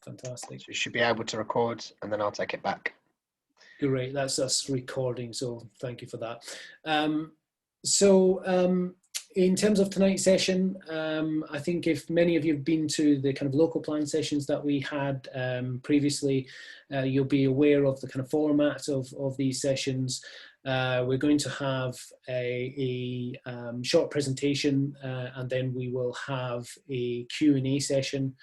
Fantastic. So you should be able to record, and then I'll take it back. Great, that's us recording, so thank you for that. In terms of tonight's session, I think if many of you have been to the kind of local plan sessions that we had previously, you'll be aware of the kind of format of these sessions. We're going to have a short presentation, and then we will have a Q&A session.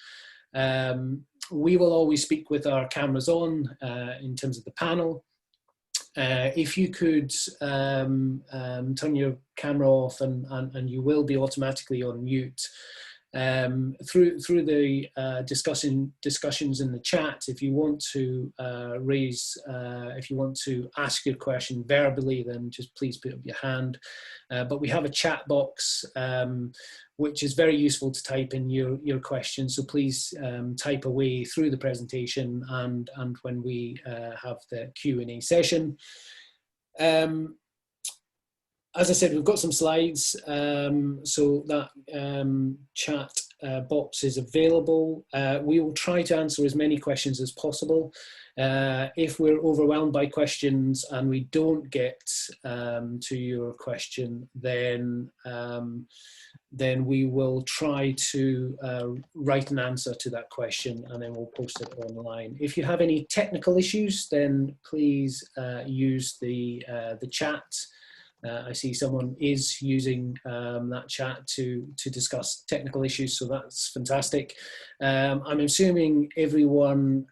We will always speak with our cameras on in terms of the panel. If you could turn your camera off, and you will be automatically on mute. Through the discussions in the chat, if you want to if you want to ask your question verbally, then just please put up your hand. But we have a chat box which is very useful to type in your questions. So please type away through the presentation and when we have the Q&A session. As I said, we've got some slides, so that chat box is available. We will try to answer as many questions as possible. If we're overwhelmed by questions and we don't get to your question, then we will try to write an answer to that question, and then we'll post it online. If you have any technical issues, then please use the chat. I see someone is using that chat to discuss technical issues, so that's fantastic. I'm assuming everyone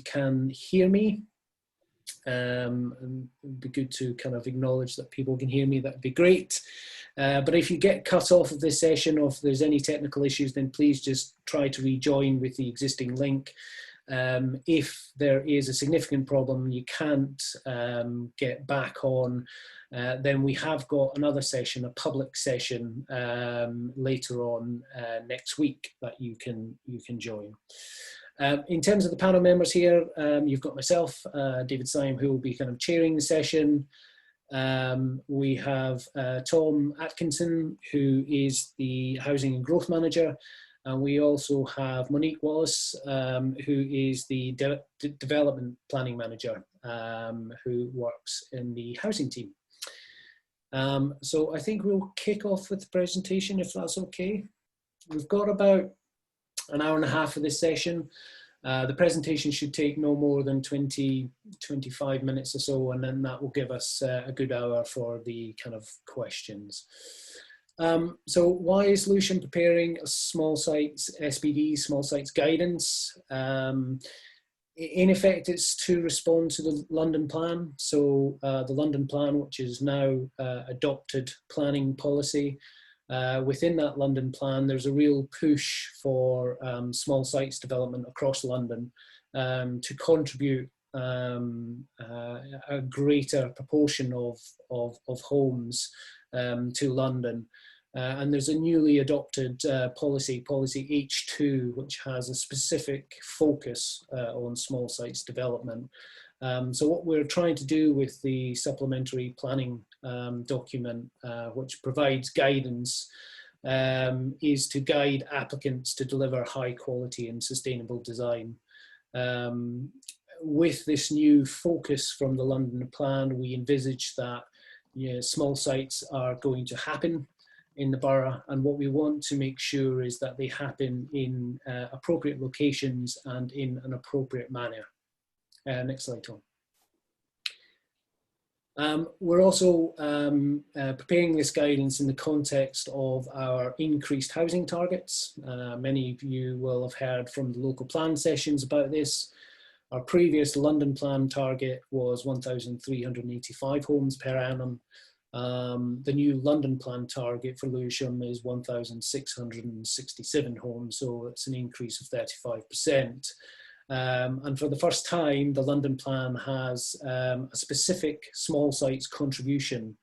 can hear me. It'd be good to kind of acknowledge that people can hear me. That'd be great. But if you get cut off of this session, or if there's any technical issues, then please just try to rejoin with the existing link. If there is a significant problem and you can't get back on, then we have got another session, a public session, later on next week that you can join. In terms of the panel members here, you've got myself, David Syme, who will be kind of chairing the session. We have Tom Atkinson, who is the Housing and Growth Manager. And we also have Monique Wallace, who is the Development Planning Manager, who works in the housing team. So I think we'll kick off with the presentation, if that's okay. We've got about an hour and a half for this session. The presentation should take no more than 20-25 minutes or so, and then that will give us a good hour for the kind of questions. So why is Lucian preparing a small sites SPD, small sites guidance? In effect, it's to respond to the London Plan. So the London Plan, which is now adopted planning policy. Within that London Plan, there's a real push for small sites development across London to contribute a greater proportion of homes to London. And there's a newly adopted policy H2, which has a specific focus on small sites development. So what we're trying to do with the supplementary planning document, which provides guidance, is to guide applicants to deliver high quality and sustainable design. With this new focus from the London Plan, we envisage that small sites are going to happen in the borough, and what we want to make sure is that they happen in appropriate locations and in an appropriate manner. Next slide, Tom. We're also preparing this guidance in the context of our increased housing targets. Many of you will have heard from the local plan sessions about this. Our previous London Plan target was 1,385 homes per annum. The new London Plan target for Lewisham is 1,667 homes, so it's an increase of 35%. And for the first time, the London Plan has a specific small sites contribution,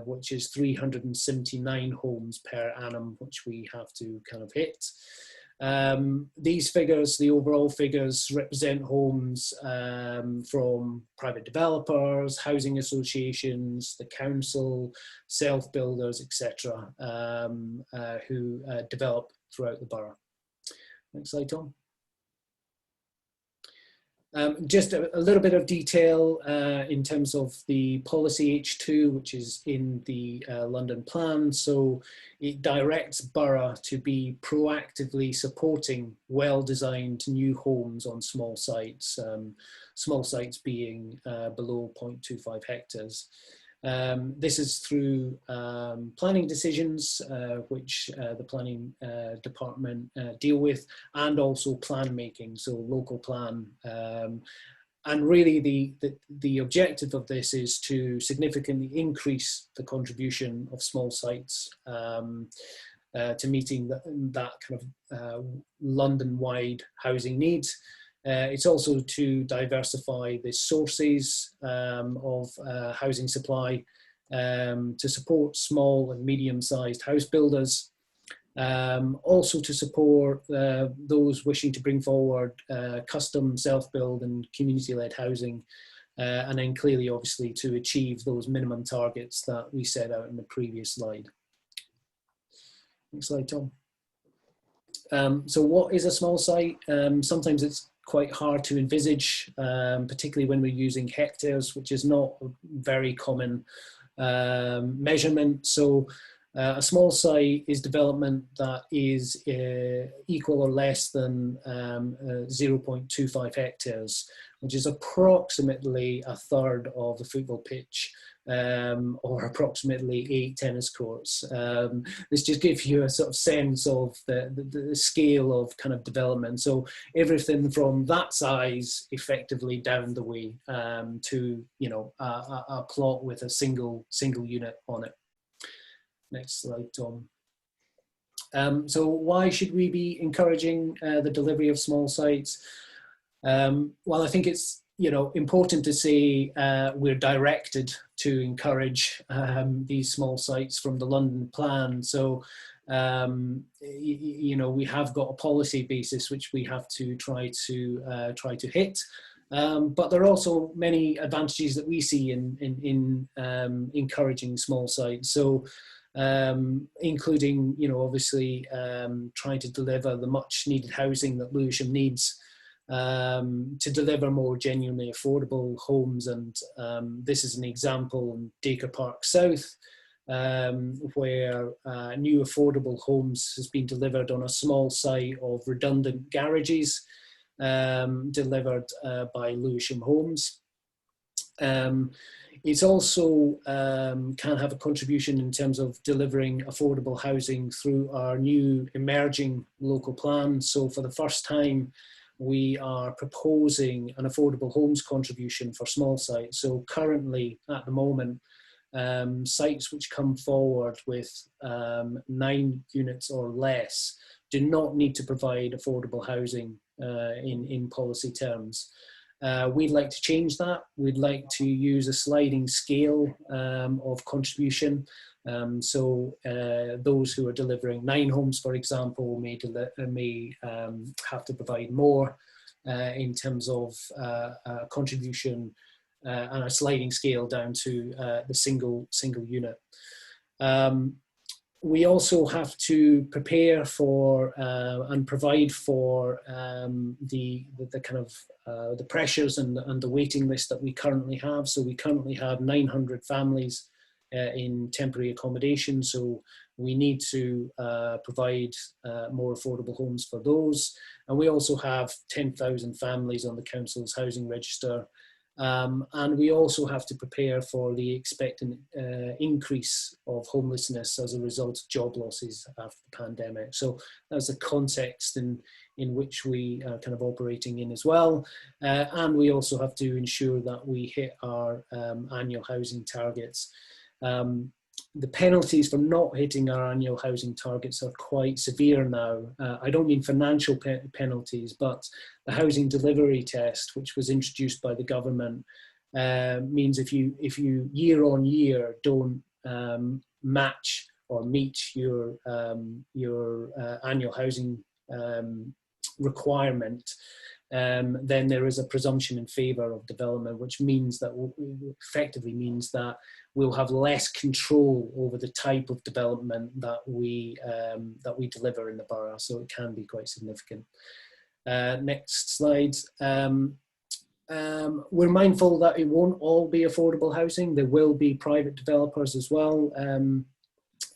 which is 379 homes per annum, which we have to kind of hit. These figures, the overall figures, represent homes from private developers, housing associations, the council, self-builders, etc., who develop throughout the borough. Next slide, Tom. Just a little bit of detail in terms of the policy H2, which is in the London plan. So it directs borough to be proactively supporting well-designed new homes on small sites being below 0.25 hectares. This is through planning decisions, which the planning department deal with, and also plan making, so local plan. And really the objective of this is to significantly increase the contribution of small sites to meeting that kind of London-wide housing needs. It's also to diversify the sources of housing supply to support small and medium-sized house builders, also to support those wishing to bring forward custom self-build and community-led housing, and then clearly, obviously, to achieve those minimum targets that we set out in the previous slide. Next slide, Tom. So what is a small site? Sometimes it's quite hard to envisage, particularly when we're using hectares, which is not a very common measurement. So a small site is development that is equal or less than 0.25 hectares, which is approximately a third of the football pitch, or approximately 8 tennis courts. This just gives you a sort of sense of the scale of kind of development. So everything from that size effectively down the way to, you know, a plot with a single unit on it. Next slide, Tom. So why should we be encouraging the delivery of small sites? Well, I think it's, you know, important to say we're directed to encourage these small sites from the London plan. So, you know, we have got a policy basis which we have to try to hit. But there are also many advantages that we see in encouraging small sites. So, including, you know, obviously trying to deliver the much needed housing that Lewisham needs, to deliver more genuinely affordable homes. And this is an example in Dacre Park South, where new affordable homes has been delivered on a small site of redundant garages, delivered by Lewisham Homes. It's also can have a contribution in terms of delivering affordable housing through our new emerging local plan. So for the first time, we are proposing an affordable homes contribution for small sites. So currently, at the moment, sites which come forward with 9 units or less do not need to provide affordable housing in policy terms. We'd like to change that. We'd like to use a sliding scale of contribution. So those who are delivering 9 homes, for example, may have to provide more in terms of contribution and a sliding scale down to the single unit. We also have to prepare for and provide for the kind of the pressures and the waiting list that we currently have. So we currently have 900 families in temporary accommodation. So we need to provide more affordable homes for those. And we also have 10,000 families on the council's housing register. And we also have to prepare for the expected increase of homelessness as a result of job losses after the pandemic. So that's the context in which we are kind of operating in as well. And we also have to ensure that we hit our annual housing targets. The penalties for not hitting our annual housing targets are quite severe now. I don't mean financial penalties, but the housing delivery test, which was introduced by the government, means if you year on year don't match or meet your annual housing requirement, then there is a presumption in favour of development, which means that effectively means that we'll have less control over the type of development that we deliver in the borough. So it can be quite significant. Next slide. We're mindful that it won't all be affordable housing. There will be private developers as well,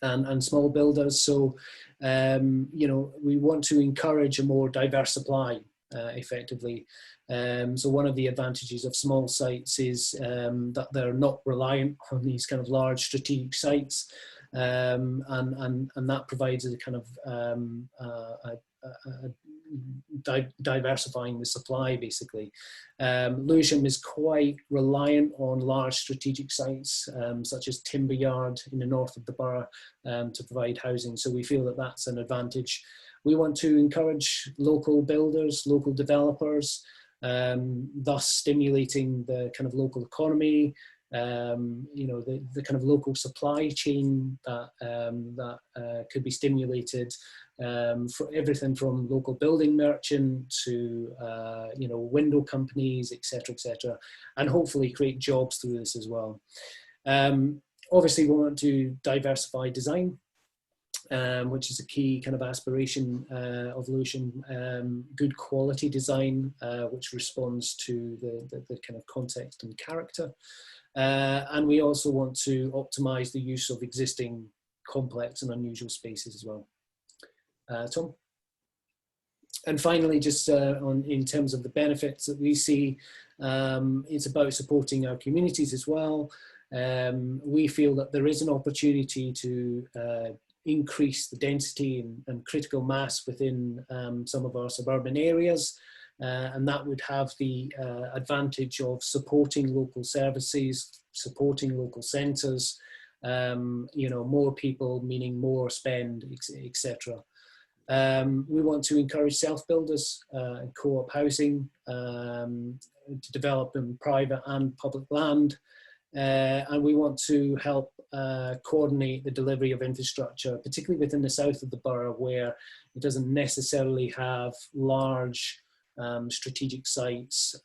and small builders. So, you know, we want to encourage a more diverse supply, effectively. So one of the advantages of small sites is that they're not reliant on these kind of large strategic sites, and that provides a kind of diversifying the supply, basically. Lewisham is quite reliant on large strategic sites, such as Timber Yard in the north of the borough, to provide housing. So we feel that that's an advantage. We want to encourage local builders, local developers, thus stimulating the kind of local economy, you know, the kind of local supply chain that could be stimulated, for everything from local building merchant to you know, window companies, etc., etc., and hopefully create jobs through this as well. Obviously, we want to diversify design, which is a key kind of aspiration of Lewisham. Good quality design, which responds to the kind of context and character. And we also want to optimize the use of existing complex and unusual spaces as well. Tom? And finally, just in terms of the benefits that we see, it's about supporting our communities as well. We feel that there is an opportunity to increase the density and critical mass within some of our suburban areas. And that would have the advantage of supporting local services, supporting local centres, you know, more people meaning more spend, etc. We want to encourage self-builders and co-op housing to develop in private and public land. And we want to help coordinate the delivery of infrastructure, particularly within the south of the borough, where it doesn't necessarily have large strategic sites.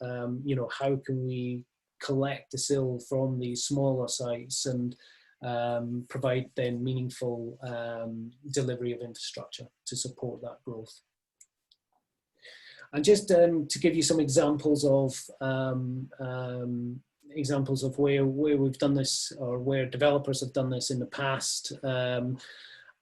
You know, how can we collect the sill from these smaller sites and provide then meaningful delivery of infrastructure to support that growth. And just to give you some examples of where we've done this, or where developers have done this in the past.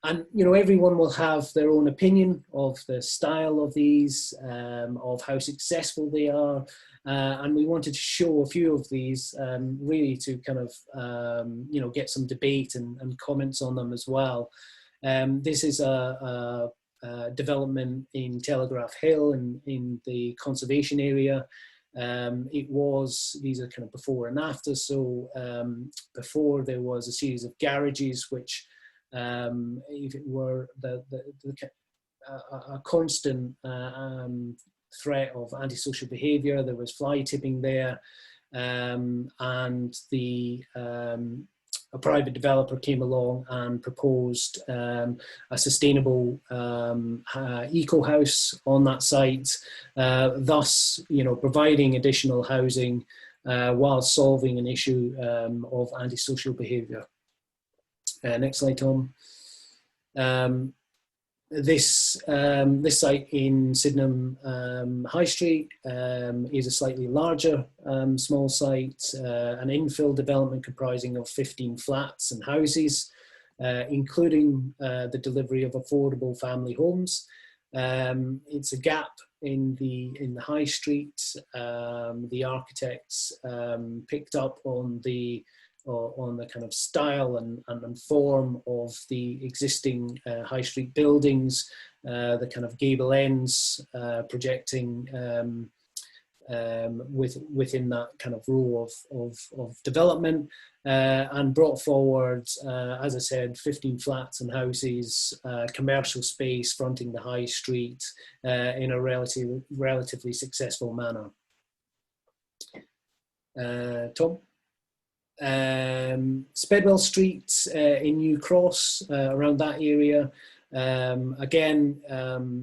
And you know, everyone will have their own opinion of the style of these, of how successful they are. And we wanted to show a few of these, really to kind of, you know, get some debate and comments on them as well. This is a development in Telegraph Hill in the conservation area. These are kind of before and after. So before, there was a series of garages which were a constant threat of antisocial behaviour. There was fly tipping there, and a private developer came along and proposed a sustainable eco house on that site, thus, you know, providing additional housing while solving an issue of antisocial behaviour. Next slide, Tom. This site in Sydenham High Street is a slightly larger small site, an infill development comprising of 15 flats and houses, including the delivery of affordable family homes. It's a gap in the high street. The architects picked up on the kind of style and form of the existing high street buildings, the kind of gable ends projecting within that kind of row of development, and brought forward, as I said, 15 flats and houses, commercial space fronting the high street in a relatively successful manner. Tom? Spedwell Street in New Cross, around that area, Again,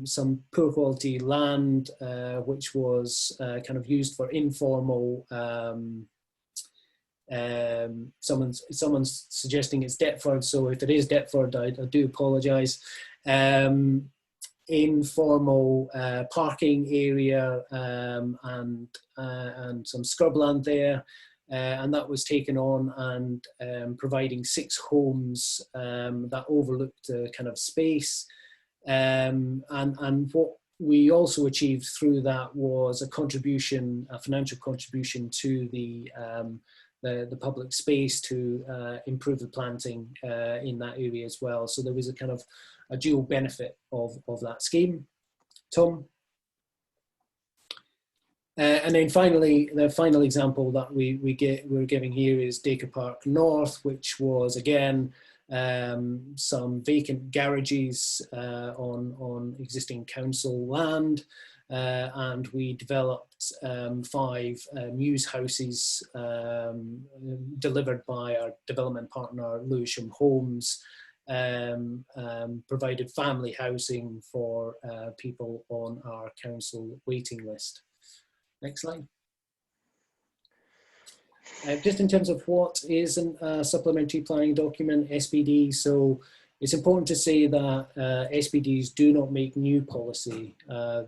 some poor quality land, which was kind of used for informal. Someone's suggesting it's Deptford, so if it is Deptford, I do apologise. Informal parking area and some scrubland there. And that was taken on and providing 6 homes that overlooked the kind of space. And what we also achieved through that was a contribution, a financial contribution to the public space to improve the planting in that area as well. So there was a kind of a dual benefit of that scheme. Tom? And then finally, the final example that we're giving here is Dacre Park North, which was again some vacant garages on existing council land, and we developed 5 mews houses delivered by our development partner Lewisham Homes. Provided family housing for people on our council waiting list. Next slide. Just in terms of what is a supplementary planning document, SPD, so it's important to say that SPDs do not make new policy.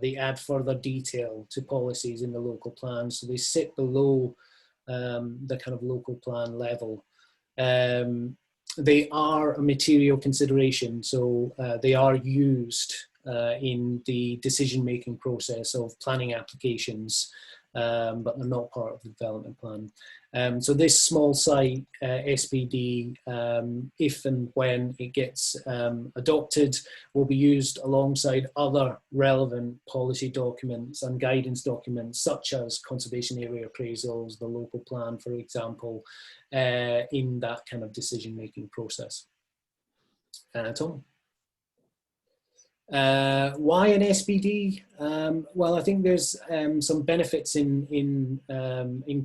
They add further detail to policies in the local plan, so they sit below the kind of local plan level. They are a material consideration, so they are used in the decision-making process of planning applications, but they're not part of the development plan. So this small site SPD, if and when it gets adopted, will be used alongside other relevant policy documents and guidance documents, such as conservation area appraisals, the local plan, for example, in that kind of decision-making process. Tom? Why an SPD? Well, I think there's some benefits in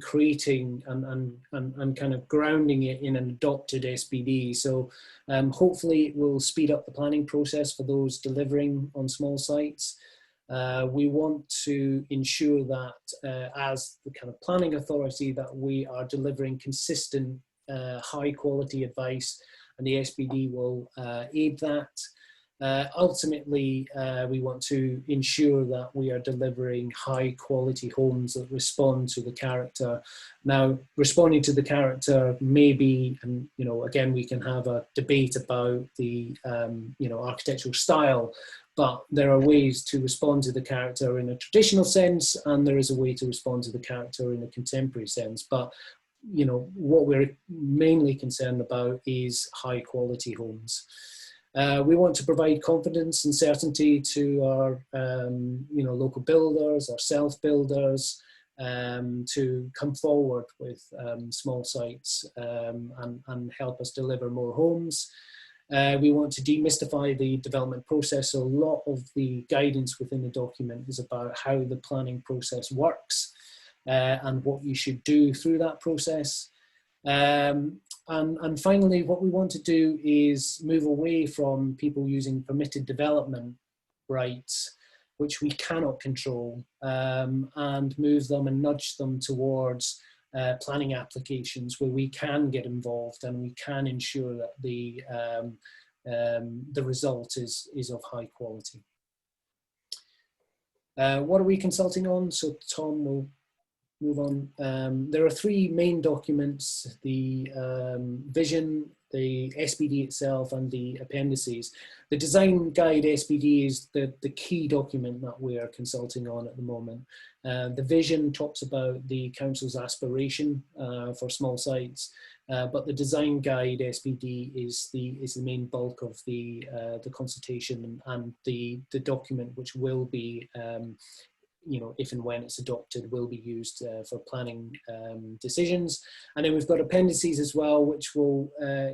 creating and kind of grounding it in an adopted SPD. So hopefully it will speed up the planning process for those delivering on small sites. We want to ensure that as the kind of planning authority that we are delivering consistent, high quality advice, and the SPD will aid that. Ultimately, we want to ensure that we are delivering high quality homes that respond to the character. Now, responding to the character may be, and you know, again, we can have a debate about the architectural style, but there are ways to respond to the character in a traditional sense, and there is a way to respond to the character in a contemporary sense. But you know, what we're mainly concerned about is high quality homes. We want to provide confidence and certainty to our local builders, our self-builders, to come forward with small sites and help us deliver more homes. We want to demystify the development process. So a lot of the guidance within the document is about how the planning process works and what you should do through that process. And finally, what we want to do is move away from people using permitted development rights, which we cannot control, and move them and nudge them towards planning applications where we can get involved and we can ensure that the result is of high quality. What are we consulting on? So Tom will move on. There are 3 main documents: the vision, the SPD itself, and the appendices. The design guide SPD is the key document that we are consulting on at the moment. The vision talks about the council's aspiration for small sites, but the design guide SPD is the main bulk of the consultation and the document which will be if and when it's adopted, will be used for planning decisions. And then we've got appendices as well, which will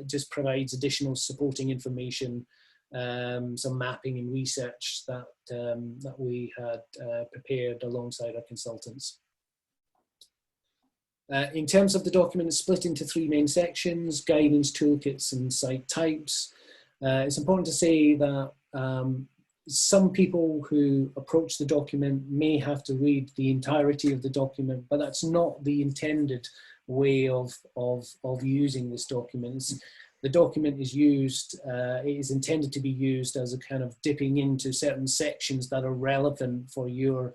just provides additional supporting information, some mapping and research that we had prepared alongside our consultants. In terms of the document, it's split into 3 main sections: guidance, toolkits, and site types. It's important to say that some people who approach the document may have to read the entirety of the document, but that's not the intended way of using this document. The document is used, it is intended to be used as a kind of dipping into certain sections that are relevant for your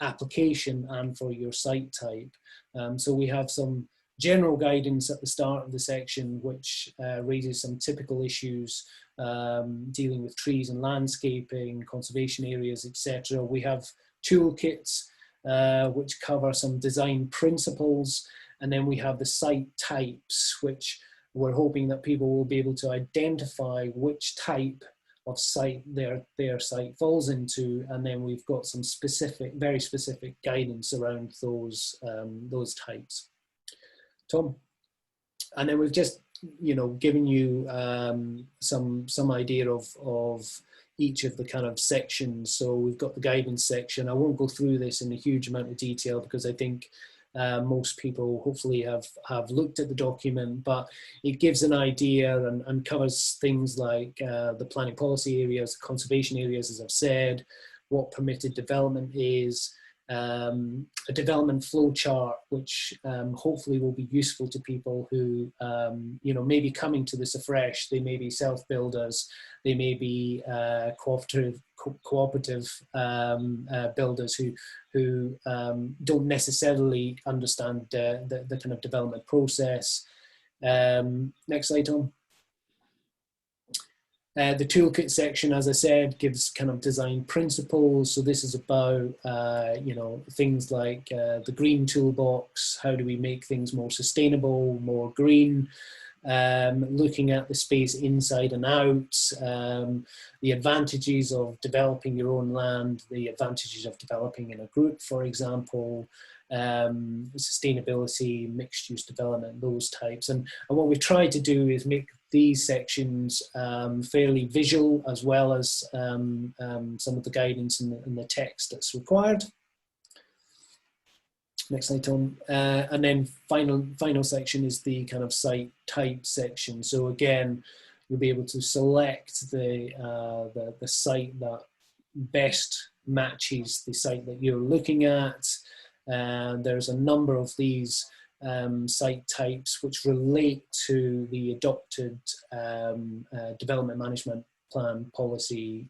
application and for your site type. So we have some general guidance at the start of the section, which raises some typical issues dealing with trees and landscaping, conservation areas, etc. We have toolkits which cover some design principles, and then we have the site types, which we're hoping that people will be able to identify which type of site their site falls into, and then we've got some specific, very specific guidance around those types. Tom, and then we've just given you some idea of each of the kind of sections. So we've got the guidance section. I won't go through this in a huge amount of detail because I think most people hopefully have looked at the document, but it gives an idea and covers things like the planning policy areas, conservation areas, as I've said, what permitted development is, a development flow chart, which hopefully will be useful to people who may be coming to this afresh. They may be self-builders, they may be cooperative builders who don't necessarily understand the kind of development process. Next slide, Tom. The toolkit section, as I said, gives kind of design principles. So this is about, things like the green toolbox. How do we make things more sustainable, more green? Looking at the space inside and out, the advantages of developing your own land, the advantages of developing in a group, for example, sustainability, mixed use development, those types. And what we've tried to do is make these sections fairly visual, as well as some of the guidance and the text that's required. Next slide, Tom. And then final section is the kind of site type section. So again, you'll be able to select the site that best matches the site that you're looking at. There's a number of these site types which relate to the adopted development management plan policy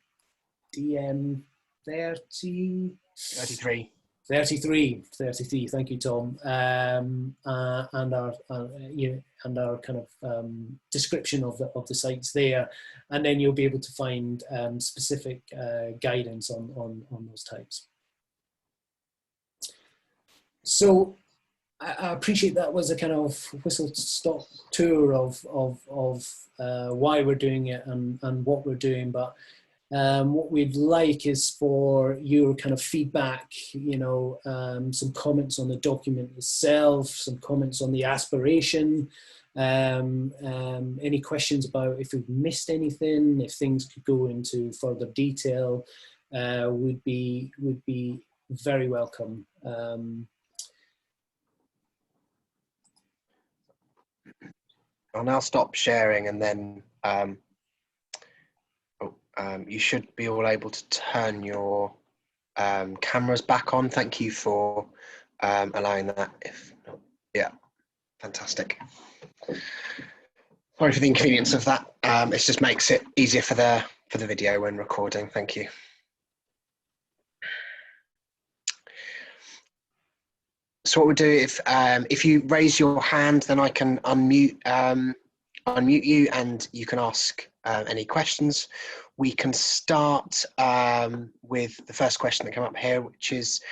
DM 33. 33, thank you, Tom, and our kind of description of the sites there, and then you'll be able to find specific guidance on those types. So I appreciate that was a kind of whistle-stop tour of why we're doing it and what we're doing, but what we'd like is for your kind of feedback, some comments on the document itself, some comments on the aspiration, any questions about if we've missed anything, if things could go into further detail, would be very welcome. I'll now stop sharing, and then you should be all able to turn your cameras back on. Thank you for allowing that. If not, yeah, fantastic. Sorry for the inconvenience of that. It just makes it easier for the video when recording. Thank you. So what we'll do, if you raise your hand, then I can unmute you, and you can ask any questions. We can start with the first question that came up here, which is,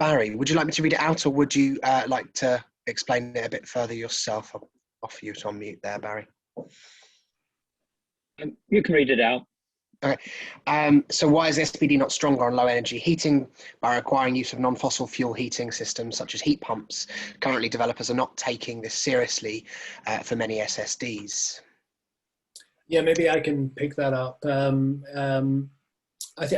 Barry, would you like me to read it out, or would you like to explain it a bit further yourself? I'll offer you to unmute there, Barry. You can read it out. Okay. So why is SPD not stronger on low energy heating by requiring use of non-fossil fuel heating systems such as heat pumps? Currently, developers are not taking this seriously for many SSDs. Yeah, maybe I can pick that up. As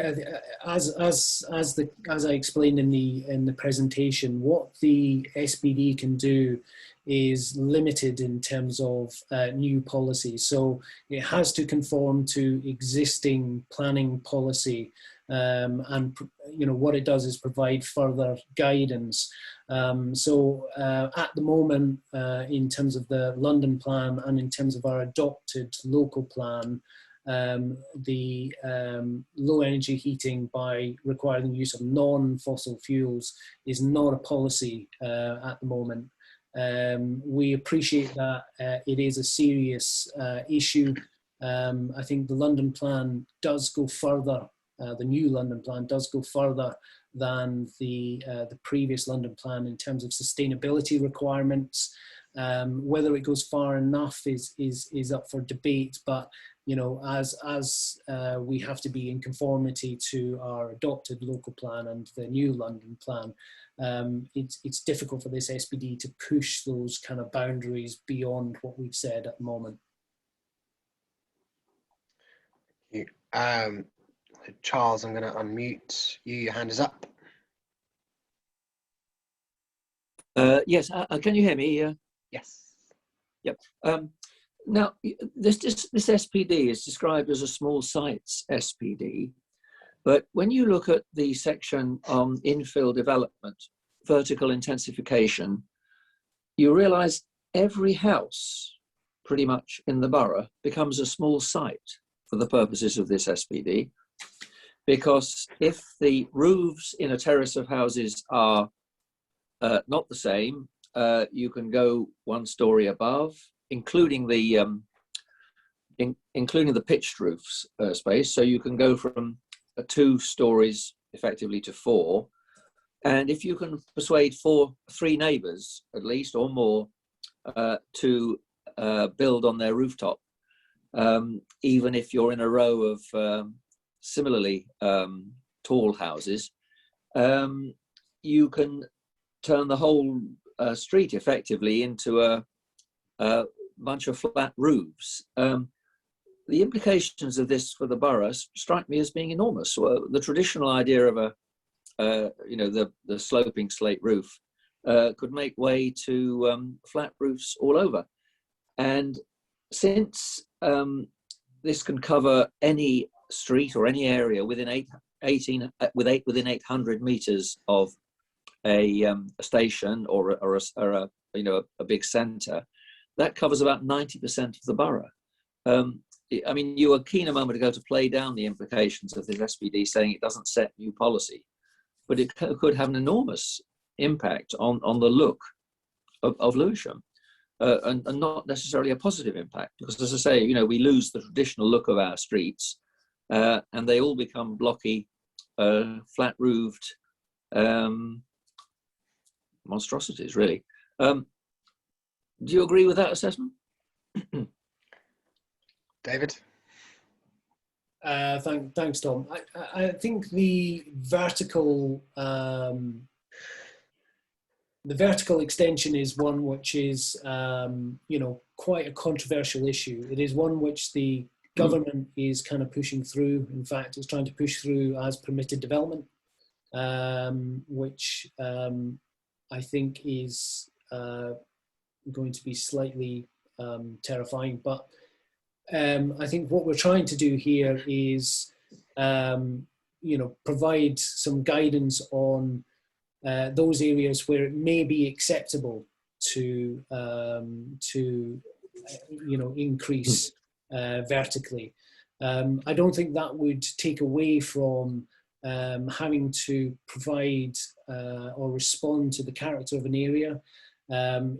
I explained in the presentation, what the SBD can do is limited in terms of new policy. So it has to conform to existing planning policy, and what it does is provide further guidance. At the moment, in terms of the London plan and in terms of our adopted local plan, the low energy heating by requiring the use of non-fossil fuels is not a policy at the moment. We appreciate that it is a serious issue. I think the London plan does go further, the new London plan does go further than the previous London plan in terms of sustainability requirements. Whether it goes far enough is up for debate, but as we have to be in conformity to our adopted local plan and the new London plan, it's difficult for this SBD to push those kind of boundaries beyond what we've said at the moment. Charles, I'm going to unmute you. Your hand is up. Yes, can you hear me? Yes. Yep. Now, this SPD is described as a small sites SPD, but when you look at the section on infill development, vertical intensification, you realise every house pretty much in the borough becomes a small site for the purposes of this SPD, because if the roofs in a terrace of houses are not the same, you can go one story above, including the pitched roofs space. So you can go from 2 stories effectively to 4. And if you can persuade 3 neighbours at least or more to build on their rooftop, even if you're in a row of similarly tall houses, you can turn the whole street effectively into a bunch of flat roofs. The implications of this for the borough strike me as being enormous. Well, the traditional idea of the sloping slate roof could make way to flat roofs all over. And since this can cover any street or any area within 800 meters of a station or a big centre, that covers about 90% of the borough. I mean, you were keen a moment ago to play down the implications of this SPD, saying it doesn't set new policy, but it could have an enormous impact on the look of Lewisham, and not necessarily a positive impact, because, as I say, we lose the traditional look of our streets, and they all become blocky, flat-roofed monstrosities, really. Do you agree with that assessment? David? Thanks, Tom. I think the vertical extension is one which is quite a controversial issue. It is one which the government is kind of pushing through. In fact, it's trying to push through as permitted development, which I think is going to be slightly terrifying. But I think what we're trying to do here is, provide some guidance on those areas where it may be acceptable to increase vertically. I don't think that would take away from having to provide or respond to the character of an area.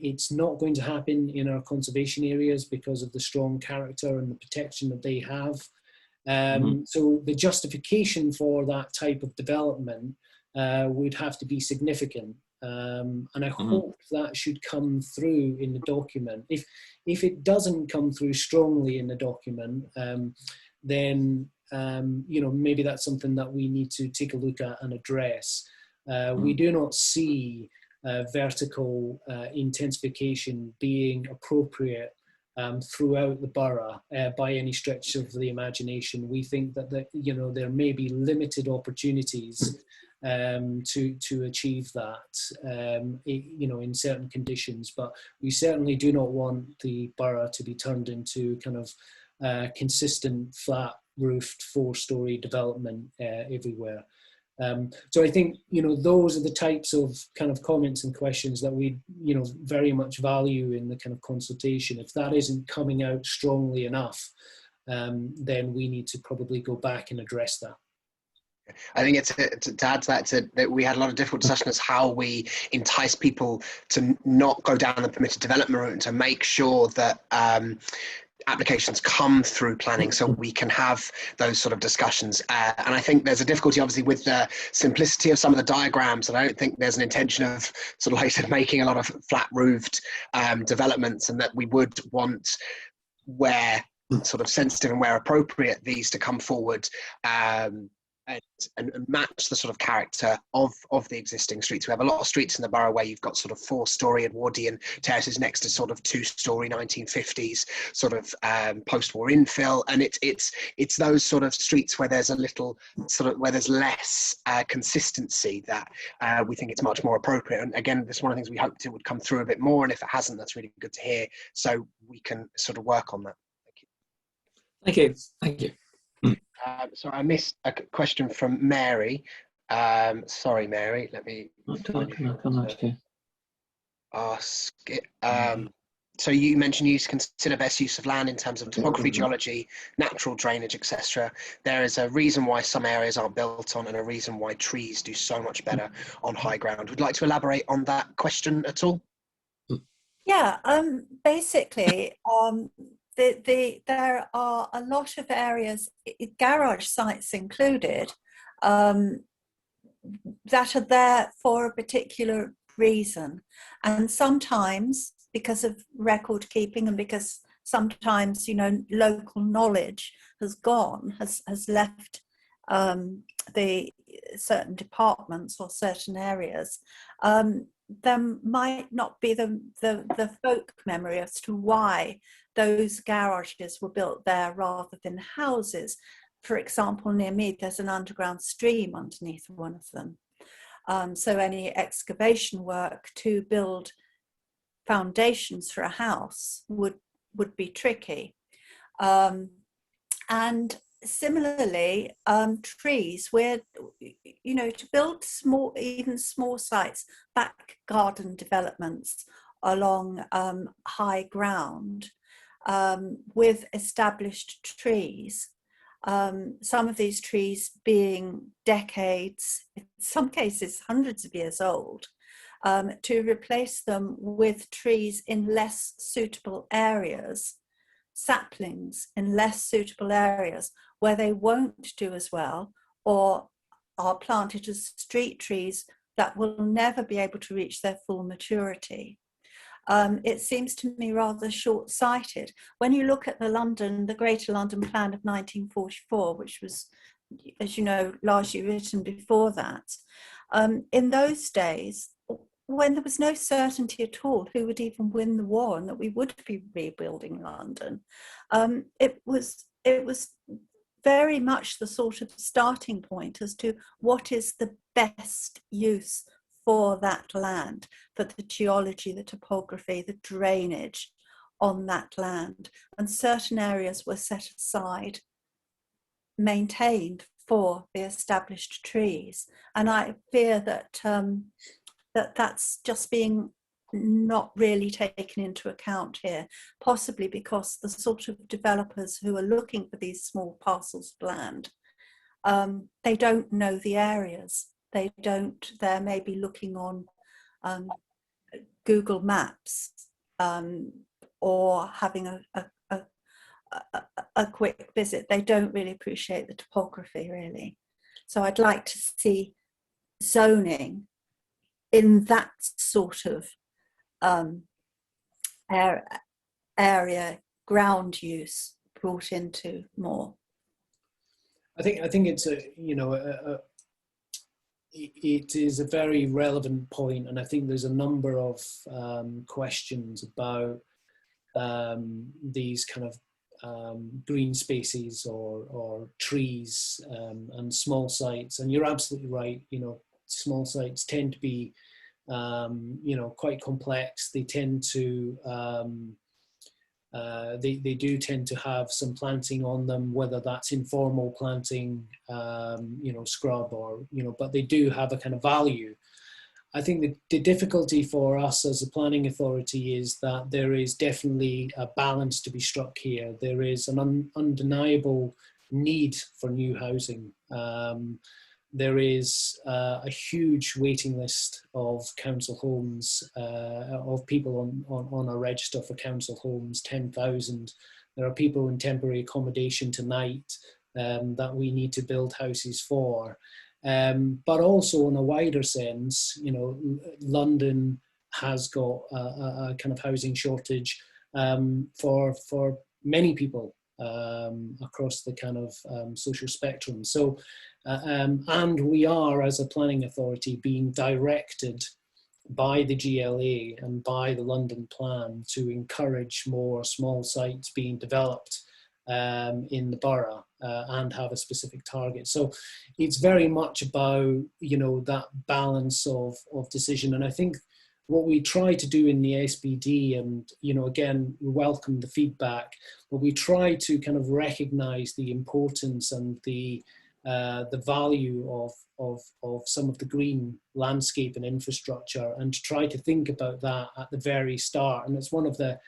It's not going to happen in our conservation areas because of the strong character and the protection that they have. So the justification for that type of development would have to be significant. And I hope that should come through in the document. If it doesn't come through strongly in the document, then maybe that's something that we need to take a look at and address. We do not see vertical intensification being appropriate throughout the borough by any stretch of the imagination. We think that there may be limited opportunities to achieve that, in certain conditions, but we certainly do not want the borough to be turned into kind of consistent flat roofed 4-storey development everywhere. So I think, those are the types of kind of comments and questions that we, very much value in the kind of consultation. If that isn't coming out strongly enough, then we need to probably go back and address that. I think it's to add to that, that we had a lot of difficult discussion as how we entice people to not go down the permitted development route and to make sure that applications come through planning so we can have those sort of discussions. And I think there's a difficulty obviously with the simplicity of some of the diagrams, and I don't think there's an intention of sort of like I said, making a lot of flat roofed developments, and that we would want, where sort of sensitive and where appropriate, these to come forward and match the sort of character of the existing streets. We have a lot of streets in the borough where you've got sort of 4-storey Edwardian terraces next to sort of 2-storey 1950s sort of post-war infill, and it's those sort of streets where there's a little sort of, where there's less consistency, that we think it's much more appropriate. And again, this is one of the things we hoped it would come through a bit more, and if it hasn't, that's really good to hear, so we can sort of work on that. Thank you. Thank you. So I missed a question from Mary. Sorry, Mary. Let me ask it. So you mentioned you consider best use of land in terms of topography, geology, natural drainage, etc. There is a reason why some areas aren't built on, and a reason why trees do so much better on high ground. Would you like to elaborate on that question at all? Yeah. Basically. There are a lot of areas, garage sites included, that are there for a particular reason. And sometimes because of record keeping, and because sometimes, local knowledge has left the certain departments or certain areas, there might not be the folk memory as to why those garages were built there rather than houses. For example, near me, there's an underground stream underneath one of them. So any excavation work to build foundations for a house would be tricky. And similarly, trees, where, to build even small sites, back garden developments along high ground, with established trees, some of these trees being decades, in some cases hundreds of years old, to replace them with trees in less suitable areas, saplings in less suitable areas where they won't do as well, or are planted as street trees that will never be able to reach their full maturity. It seems to me rather short-sighted. When you look at the Greater London Plan of 1944, which was, as you know, largely written before that, in those days, when there was no certainty at all who would even win the war and that we would be rebuilding London, it was very much the sort of starting point as to what is the best use for that land, for the geology, the topography, the drainage on that land. And certain areas were set aside, maintained for the established trees. And I fear that that's just being not really taken into account here, possibly because the sort of developers who are looking for these small parcels of land, they don't know the areas. They're maybe looking on Google Maps, or having a quick visit. They don't really appreciate the topography, really. So I'd like to see zoning in that sort of area, ground use, brought into more. I think it's it is a very relevant point, and I think there's a number of questions about these kind of green spaces or trees and small sites. And you're absolutely right, you know, small sites tend to be you know, quite complex. They tend to they do tend to have some planting on them, whether that's informal planting, you know, scrub, or, you know, but they do have a kind of value. I think the difficulty for us as a planning authority is that there is definitely a balance to be struck here. There is an undeniable need for new housing. There is a huge waiting list of council homes, of people on a register for council homes, 10,000. There are people in temporary accommodation tonight that we need to build houses for. But also in a wider sense, you know, London has got a kind of housing shortage for many people across the kind of social spectrum. So, and we are, as a planning authority, being directed by the GLA and by the London plan to encourage more small sites being developed in the borough and have a specific target. So it's very much about, you know, that balance of decision. And I think what we try to do in the SBD, and, you know, again, we welcome the feedback, but we try to kind of recognize the importance and the value of some of the green landscape and infrastructure, and to try to think about that at the very start. And it's one of the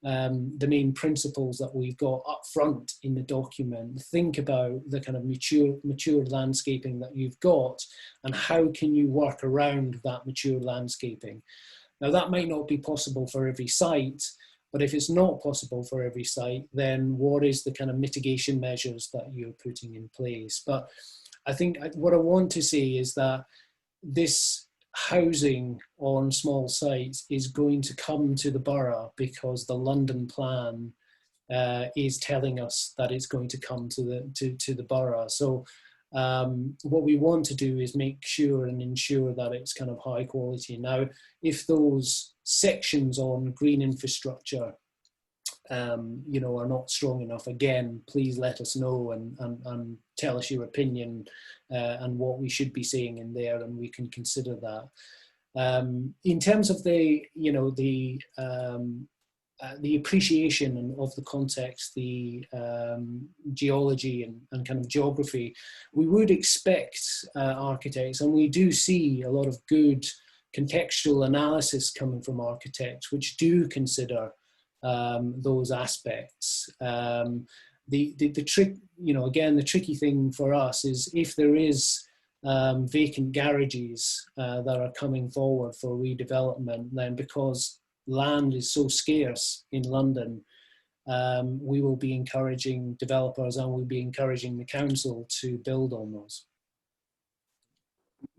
main principles that we've got up front in the document. Think about the kind of mature landscaping that you've got, and how can you work around that mature landscaping. Now, that might not be possible for every site, but if it's not possible for every site, then what is the kind of mitigation measures that you're putting in place? But I think what I want to say is that this housing on small sites is going to come to the borough because the London plan is telling us that it's going to come to the borough. So what we want to do is make sure and ensure that it's kind of high quality. Now, if those sections on green infrastructure you know, are not strong enough, again, please let us know and tell us your opinion and what we should be saying in there, and we can consider that. In terms of the, you know, the appreciation of the context, the geology and kind of geography, we would expect architects, and we do see a lot of good contextual analysis coming from architects which do consider those aspects. The trick, you know, again, the tricky thing for us is if there is vacant garages that are coming forward for redevelopment, then because land is so scarce in London, we will be encouraging developers, and we'll be encouraging the council to build on those.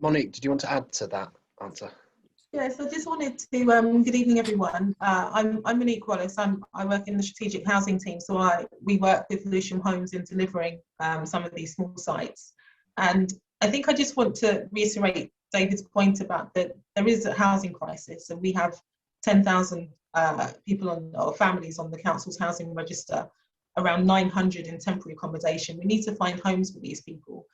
Monique, did you want to add to that answer? Yes, I just wanted to, good evening everyone. I'm Monique Wallace. I work in the strategic housing team, so we work with Lewisham Homes in delivering some of these small sites. And I think I just want to reiterate David's point about that there is a housing crisis, and we have 10,000 people or families on the council's housing register, around 900 in temporary accommodation. We need to find homes for these people.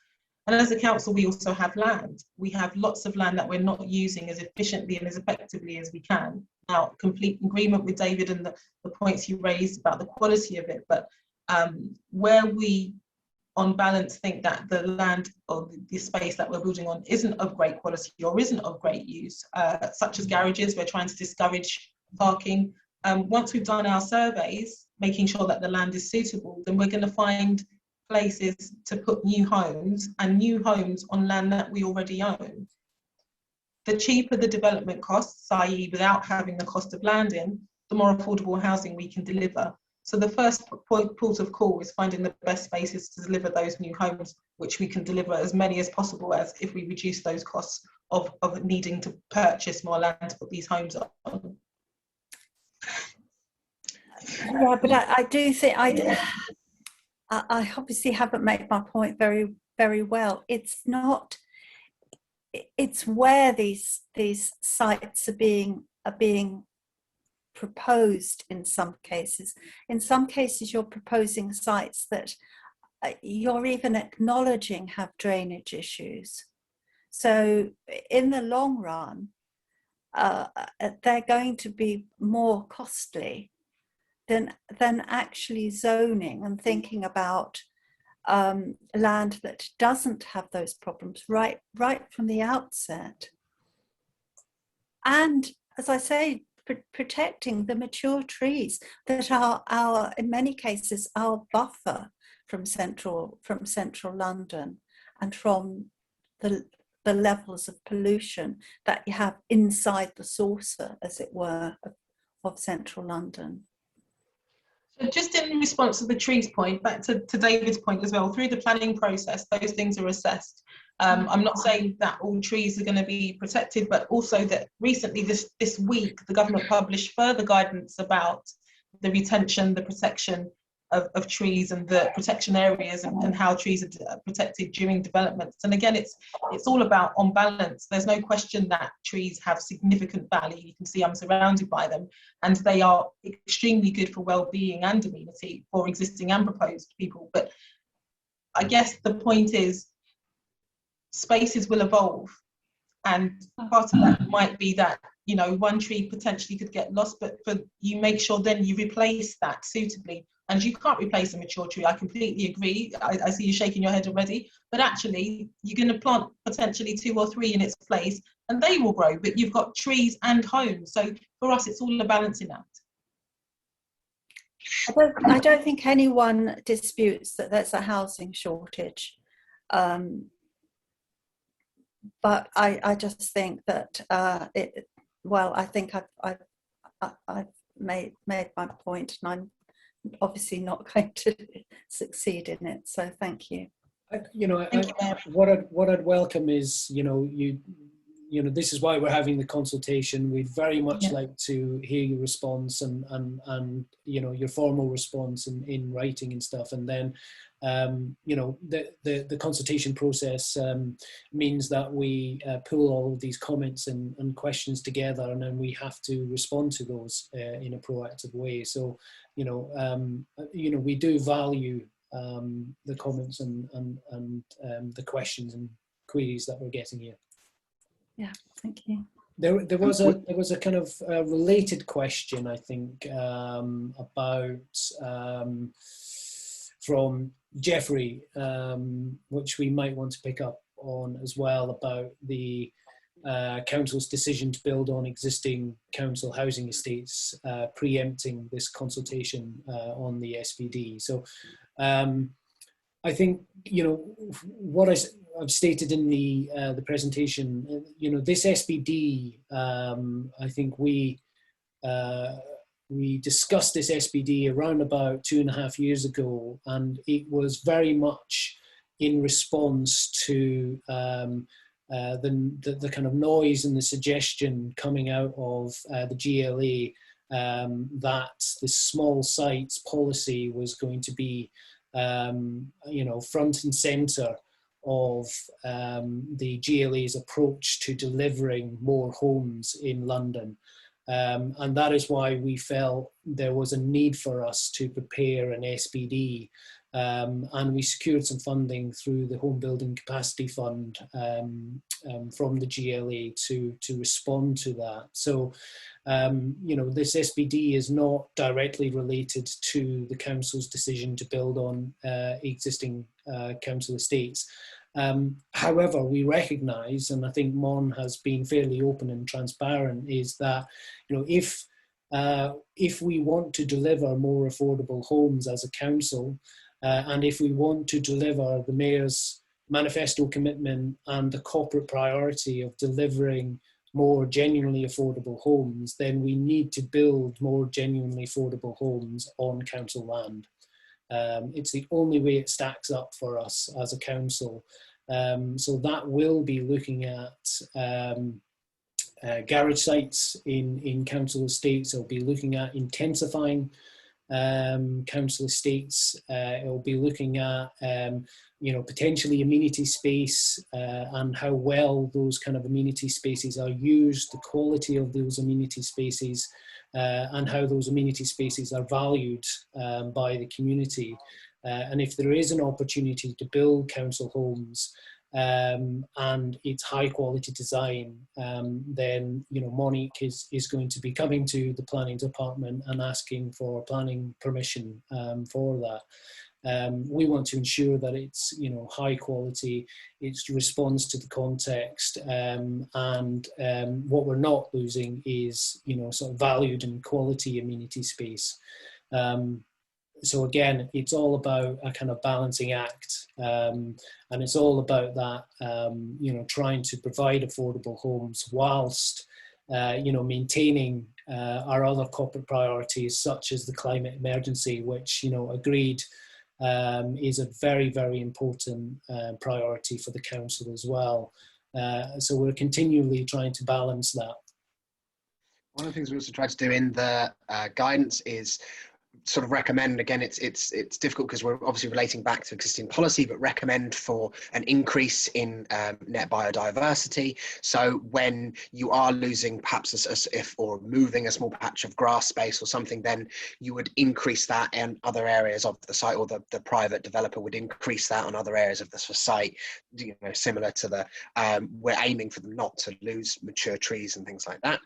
And as a council, we also have land. We have lots of land that we're not using as efficiently and as effectively as we can. Now, complete agreement with David and the points you raised about the quality of it, but where we, on balance, think that the land or the space that we're building on isn't of great quality or isn't of great use, such as garages, we're trying to discourage parking. Once we've done our surveys, making sure that the land is suitable, then we're going to find places to put new homes, and new homes on land that we already own. The cheaper the development costs, i.e. without having the cost of land in, the more affordable housing we can deliver. So the first port of call is finding the best spaces to deliver those new homes, which we can deliver as many as possible, as if we reduce those costs of needing to purchase more land to put these homes on. Yeah, but I do think I obviously haven't made my point very, very well. It's not. It's where these sites are being proposed in some cases. In some cases, you're proposing sites that you're even acknowledging have drainage issues. So in the long run, they're going to be more costly than actually zoning and thinking about land that doesn't have those problems right from the outset. And as I say, protecting the mature trees that are in many cases our buffer from central London and from the levels of pollution that you have inside the saucer, as it were, of central London. So just in response to the trees point, back to David's point as well, through the planning process, those things are assessed. I'm not saying that all trees are going to be protected, but also that recently this week, the government published further guidance about the retention, the protection of trees and the protection areas and how trees are protected during developments. And again, it's all about on balance. There's no question that trees have significant value. You can see I'm surrounded by them, and they are extremely good for well-being and amenity for existing and proposed people. But I guess the point is spaces will evolve, and part of that might be that, you know, one tree potentially could get lost, but you make sure then you replace that suitably. And you can't replace a mature tree. I completely agree. I see you shaking your head already. But actually, you're going to plant potentially 2 or 3 in its place, and they will grow. But you've got trees and homes. So for us, it's all a balancing act. I don't think anyone disputes that there's a housing shortage. But I just think that I think I've made my point, and I'm obviously not going to succeed in it. So thank you. What I'd welcome is, this is why we're having the consultation. We'd very much like to hear your response and your formal response in writing and stuff. And then, the consultation process means that we pull all of these comments and questions together, and then we have to respond to those in a proactive way. So, we do value the comments and the questions and queries that we're getting here. Yeah, thank you. There was a kind of related question, I think, about from Jeffrey, which we might want to pick up on as well, about the council's decision to build on existing council housing estates, preempting this consultation on the SVD. So I think, what I've stated in the presentation, this SBD, I think we discussed this SBD around about 2.5 years ago, and it was very much in response to the kind of noise and the suggestion coming out of the GLA that the small sites policy was going to be front and centre of the GLA's approach to delivering more homes in London. And that is why we felt there was a need for us to prepare an SBD, and we secured some funding through the Home Building Capacity Fund from the GLA to respond to that. So, this SBD is not directly related to the council's decision to build on existing council estates. However, we recognise, and I think Mon has been fairly open and transparent, is that if we want to deliver more affordable homes as a council, and if we want to deliver the Mayor's manifesto commitment and the corporate priority of delivering more genuinely affordable homes, then we need to build more genuinely affordable homes on council land. It's the only way it stacks up for us as a council. So that will be looking at garage sites in council estates. It'll be looking at intensifying council estates. It will be looking at potentially amenity space and how well those kind of amenity spaces are used, the quality of those amenity spaces, and how those amenity spaces are valued by the community. And if there is an opportunity to build council homes and it's high quality design, then Monique is going to be coming to the planning department and asking for planning permission for that. We want to ensure that it's high quality, it responds to the context, and what we're not losing is sort of valued and quality amenity space. So again, it's all about a kind of balancing act, and it's all about that trying to provide affordable homes whilst maintaining our other corporate priorities, such as the climate emergency, which agreed is a very, very important priority for the council as well. So we're continually trying to balance that. One of the things we also try to do in the guidance is sort of recommend, again, it's difficult because we're obviously relating back to existing policy, but recommend for an increase in net biodiversity. So when you are losing perhaps or moving a small patch of grass space or something, then you would increase that in other areas of the site, or the private developer would increase that on other areas of the site, similar to the, we're aiming for them not to lose mature trees and things like that.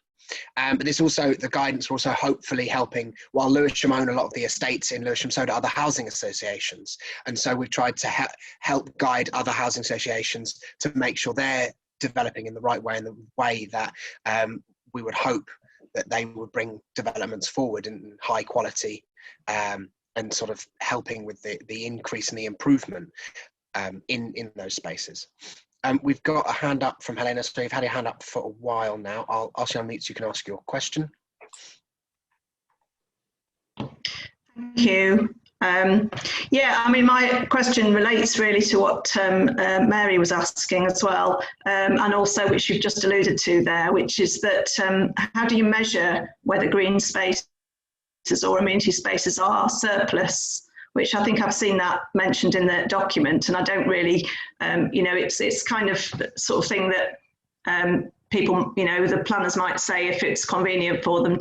But this also, the guidance will also hopefully helping, while Lewisham own a lot of the estates in Lewisham, so do other housing associations. And so we've tried to help guide other housing associations to make sure they're developing in the right way, in the way that we would hope that they would bring developments forward in high quality, and sort of helping with the increase and the improvement in those spaces. We've got a hand up from Helena, so you've had your hand up for a while now. I'll ask you on mute so you can ask your question. Thank you. Yeah, I mean, my question relates really to what Mary was asking as well, and also which you've just alluded to there, which is that how do you measure whether green spaces or amenity spaces are surplus? Which I think I've seen that mentioned in the document, and I don't really, it's kind of the sort of thing that people, the planners might say if it's convenient for them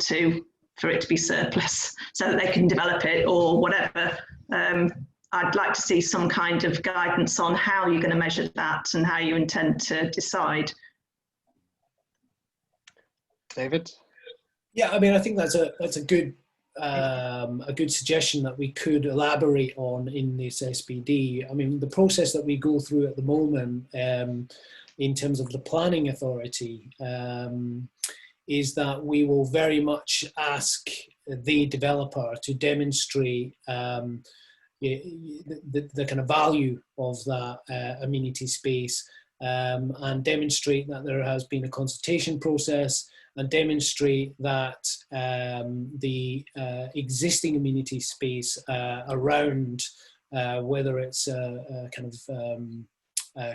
for it to be surplus so that they can develop it or whatever. I'd like to see some kind of guidance on how you're going to measure that and how you intend to decide. David? Yeah, I mean, I think that's a good suggestion that we could elaborate on in this SBD. I mean, the process that we go through at the moment in terms of the planning authority is that we will very much ask the developer to demonstrate the kind of value of that amenity space, and demonstrate that there has been a consultation process, and demonstrate that the existing amenity space around, whether it's kind of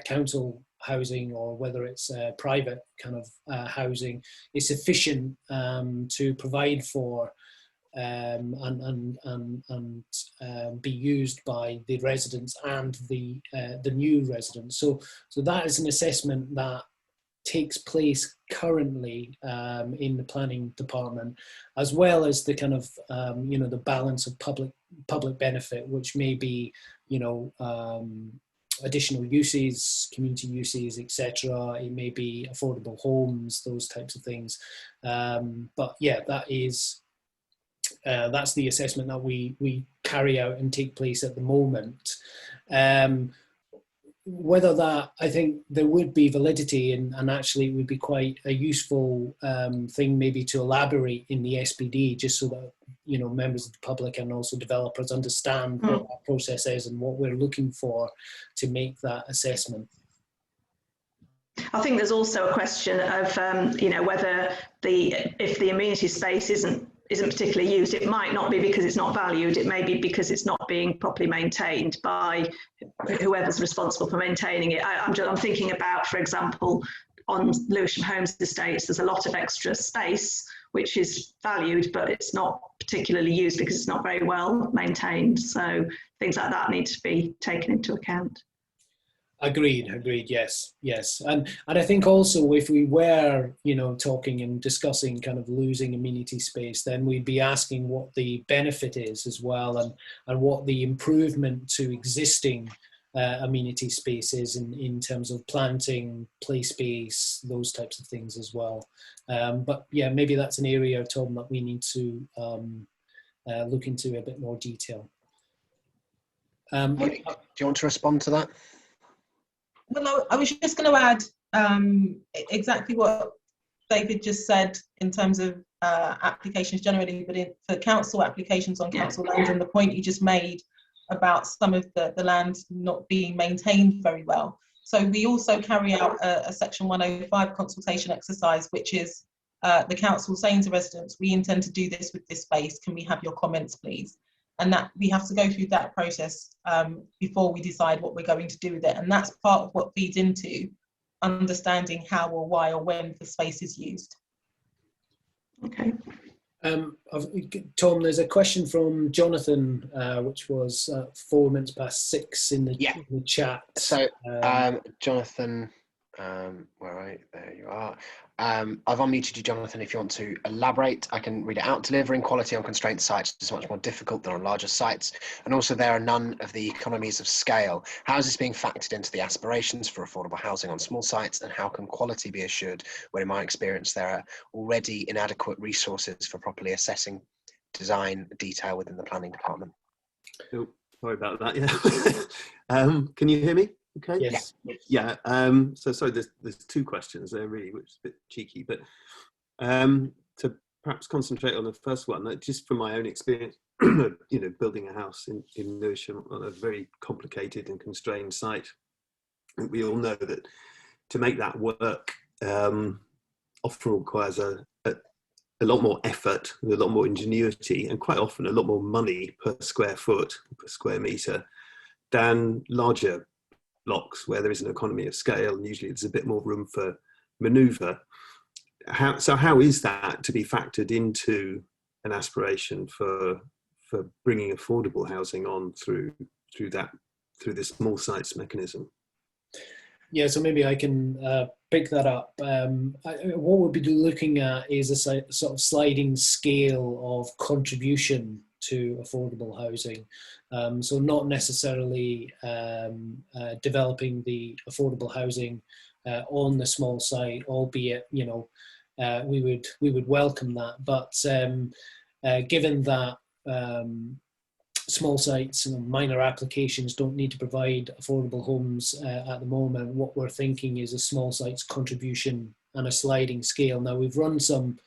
council housing or whether it's private kind of housing, is sufficient to provide for and be used by the residents and the new residents. So that is an assessment that takes place currently in the planning department, as well as the kind of the balance of public benefit, which may be additional uses, community uses, etc. It may be affordable homes, those types of things. But yeah, that's the assessment that we carry out and take place at the moment. Whether that, I think there would be validity, and actually it would be quite a useful thing maybe to elaborate in the SBD, just so that members of the public and also developers understand what that process is and what we're looking for to make that assessment. I think there's also a question of whether if the amenity space isn't particularly used, it might not be because it's not valued, it may be because it's not being properly maintained by whoever's responsible for maintaining it. I'm thinking about, for example, on Lewisham Homes estates, there's a lot of extra space, which is valued, but it's not particularly used because it's not very well maintained. So things like that need to be taken into account. Agreed, yes. And I think also if we were, talking and discussing kind of losing amenity space, then we'd be asking what the benefit is as well, and what the improvement to existing amenity spaces in terms of planting, play space, those types of things as well. But yeah, maybe that's an area, Tom, that we need to look into a bit more detail. Monique, do you want to respond to that? Well, I was just going to add exactly what David just said in terms of applications generally, but for council applications on council land, and the point you just made about some of the land not being maintained very well. So we also carry out a Section 105 consultation exercise, which is the council saying to residents, we intend to do this with this space, can we have your comments please? And that we have to go through that process before we decide what we're going to do with it. And that's part of what feeds into understanding how or why or when the space is used. Okay. Tom, there's a question from Jonathan, which was 4 minutes past 6 in the chat. So, Jonathan, where are you? There you are. I've unmuted you, Jonathan. If you want to elaborate, I can read it out. Delivering quality on constrained sites is much more difficult than on larger sites, and also there are none of the economies of scale. How is this being factored into the aspirations for affordable housing on small sites, and how can quality be assured when, in my experience, there are already inadequate resources for properly assessing design detail within the planning department? Oh, sorry about that. Yeah. Can you hear me? Okay. Yes. Yeah. So sorry, there's 2 questions there really, which is a bit cheeky, but to perhaps concentrate on the first one, just from my own experience, building a house in Lewisham on a very complicated and constrained site. And we all know that to make that work often requires a lot more effort, a lot more ingenuity, and quite often a lot more money per square foot, per square metre, than larger blocks where there is an economy of scale, and usually there's a bit more room for manoeuvre. How is that to be factored into an aspiration for bringing affordable housing on through the small sites mechanism? Yeah, so maybe I can pick that up. What we'll be looking at is a sort of sliding scale of contribution to affordable housing. So not necessarily developing the affordable housing on the small site, albeit we would welcome that. But given that small sites and minor applications don't need to provide affordable homes at the moment, what we're thinking is a small sites contribution and a sliding scale. Now we've run some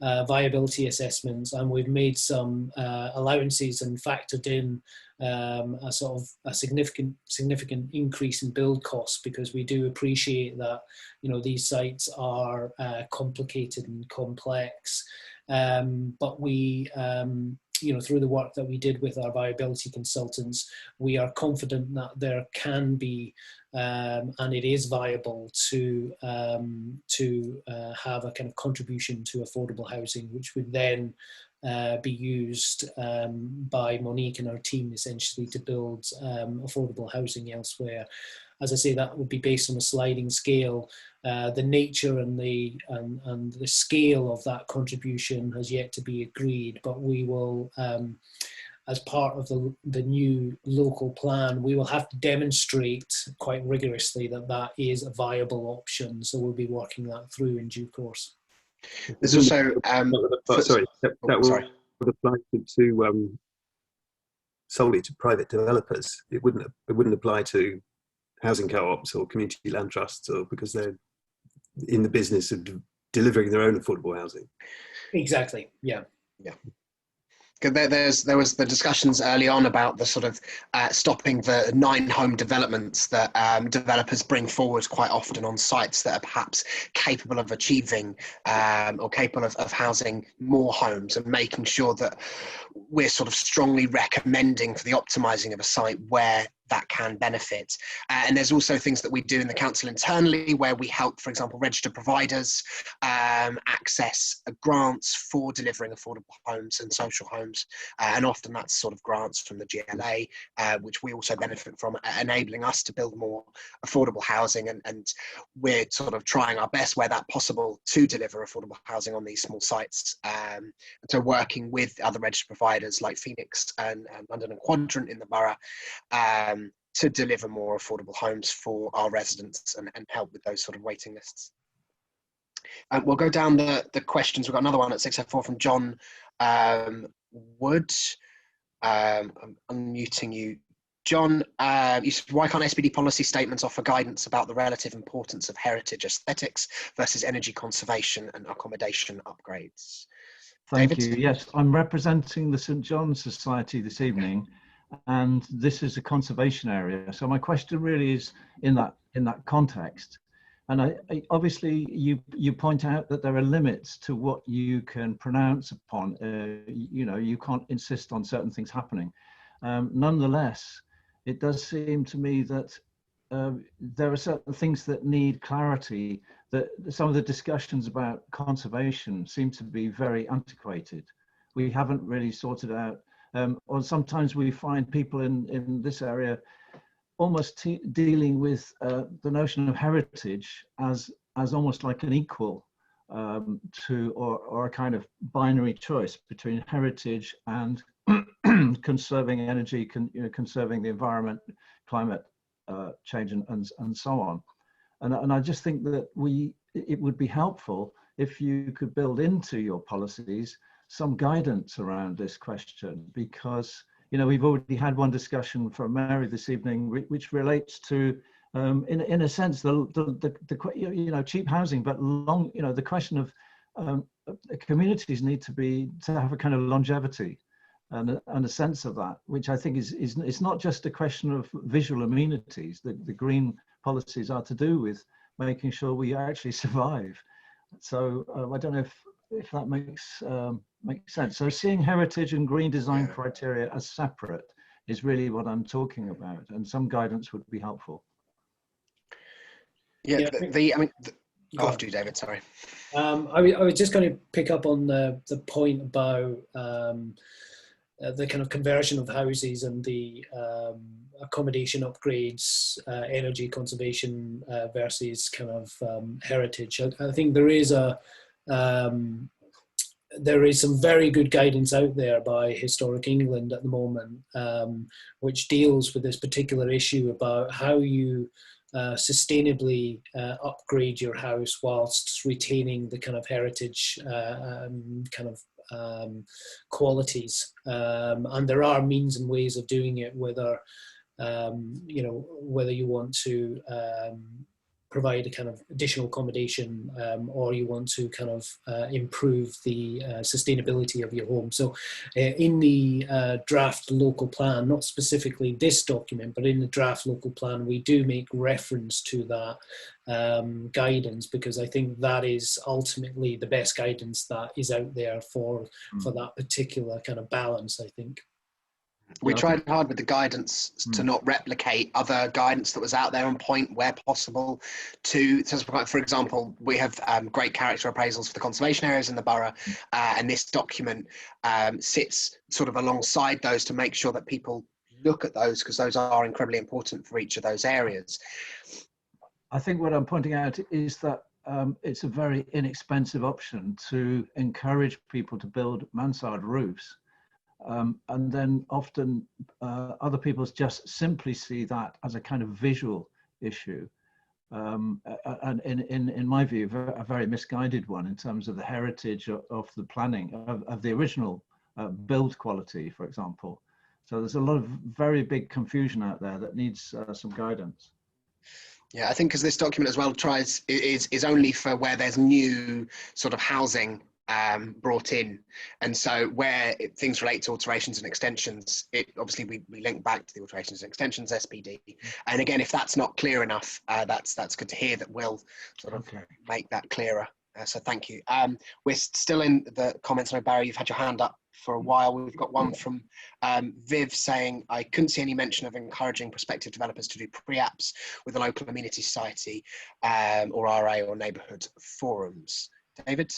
viability assessments, and we've made some allowances and factored in a sort of a significant increase in build costs, because we do appreciate that these sites are complicated and complex, but we through the work that we did with our viability consultants, we are confident that there can be and it is viable to have a kind of contribution to affordable housing, which would then be used by Monique and our team essentially to build affordable housing elsewhere. As I say, that would be based on a sliding scale. The nature and the scale of that contribution has yet to be agreed, but we will, as part of the new local plan, we will have to demonstrate quite rigorously that that is a viable option. So we'll be working that through in due course. There's also that would apply to solely to private developers. It wouldn't apply to housing co-ops or community land trusts, or because they're in the business of delivering their own affordable housing. Exactly. Yeah. There was the discussions early on about the sort of stopping the 9 home developments that developers bring forward quite often on sites that are perhaps capable of achieving or capable of housing more homes, and making sure that we're sort of strongly recommending for the optimizing of a site where that can benefit. And there's also things that we do in the council internally where we help, for example, registered providers access grants for delivering affordable homes and social homes. And often that's sort of grants from the GLA, which we also benefit from, enabling us to build more affordable housing. And we're sort of trying our best where that's possible to deliver affordable housing on these small sites. So working with other registered providers like Phoenix and London and Quadrant in the borough, to deliver more affordable homes for our residents and help with those sort of waiting lists. We'll go down the questions. We've got another one at 604 from John Wood. I'm unmuting you. John, you said, why can't SPD policy statements offer guidance about the relative importance of heritage aesthetics versus energy conservation and accommodation upgrades? Thank David? you. Yes, I'm representing the St John's Society this evening, and this is a conservation area. So my question really is in that context. And I obviously you point out that there are limits to what you can pronounce upon. You know, you can't insist on certain things happening. Nonetheless, it does seem to me that there are certain things that need clarity, that some of the discussions about conservation seem to be very antiquated. We haven't really sorted out, or sometimes we find people in this area almost dealing with the notion of heritage as almost like an equal to, or a kind of binary choice between heritage and conserving energy, conserving the environment, climate change, and so on. And I just think that it would be helpful if you could build into your policies some guidance around this question, because we've already had one discussion from Mary this evening, which relates to, in a sense, the cheap housing, but the question of communities need to have a kind of longevity and a sense of that, which I think is not just a question of visual amenities. The green policies are to do with making sure we actually survive. So I don't know if that makes sense. So seeing heritage and green design criteria as separate is really what I'm talking about, and some guidance would be helpful. After you, David, sorry. I was just going to pick up on the point about the kind of conversion of houses and the accommodation upgrades, energy conservation versus kind of heritage. I think there is some very good guidance out there by Historic England at the moment, which deals with this particular issue about how you sustainably upgrade your house whilst retaining the kind of heritage qualities. And there are means and ways of doing it, whether you want to provide a kind of additional accommodation, or you want to kind of improve the sustainability of your home. So in the draft local plan, not specifically this document, but in the draft local plan, we do make reference to that guidance, because I think that is ultimately the best guidance that is out there for that particular kind of balance, I think. We tried hard with the guidance to not replicate other guidance that was out there and point where possible to, for example, we have great character appraisals for the conservation areas in the borough, and this document sits sort of alongside those to make sure that people look at those, because those are incredibly important for each of those areas. I think what I'm pointing out is that it's a very inexpensive option to encourage people to build mansard roofs. And then often other people just simply see that as a kind of visual issue, and in my view, a very misguided one in terms of the heritage of the planning of the original build quality, for example. So there's a lot of very big confusion out there that needs some guidance. Yeah, I think because this document as well is only for where there's new sort of housing brought in, and so where things relate to alterations and extensions, obviously we link back to the alterations and extensions SPD, and again, if that's not clear enough, that's good to hear that we'll sort of make that clearer So thank you. We're still in the comments. I know, Barry, you've had your hand up for a while. We've got one from Viv saying, I couldn't see any mention of encouraging prospective developers to do pre-apps with a local amenity society or RA or neighbourhood forums. David?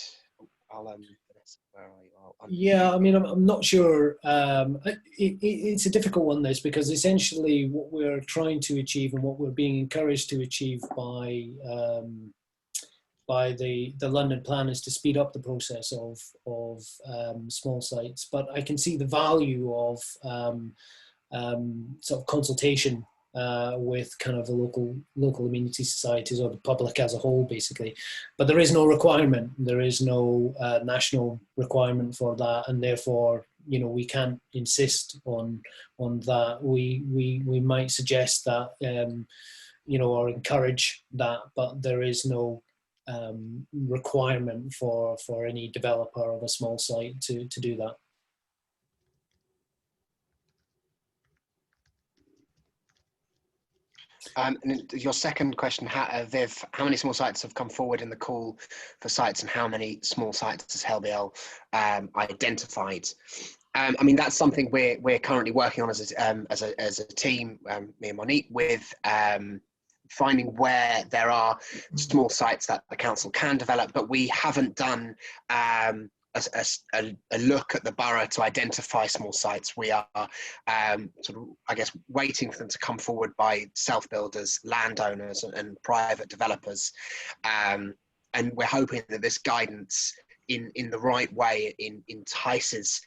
Where are you? Yeah, I mean, I'm not sure. It's a difficult one, this, because essentially what we're trying to achieve and what we're being encouraged to achieve by the London plan is to speed up the process of small sites. But I can see the value of sort of consultation with kind of the local amenity societies or the public as a whole, basically. But there is no requirement. There is no national requirement for that, and therefore, you know, we can't insist on that. We might suggest that, you know, or encourage that, but there is no requirement for any developer of a small site to do that. And your second question, Viv, how many small sites have come forward in the call for sites, and how many small sites has HLBL identified? I mean, that's something we're currently working on as a team, me and Monique, with finding where there are small sites that the council can develop, but we haven't done a look at the borough to identify small sites. We are sort of, I guess, waiting for them to come forward by self-builders, landowners and private developers. And we're hoping that this guidance in the right way entices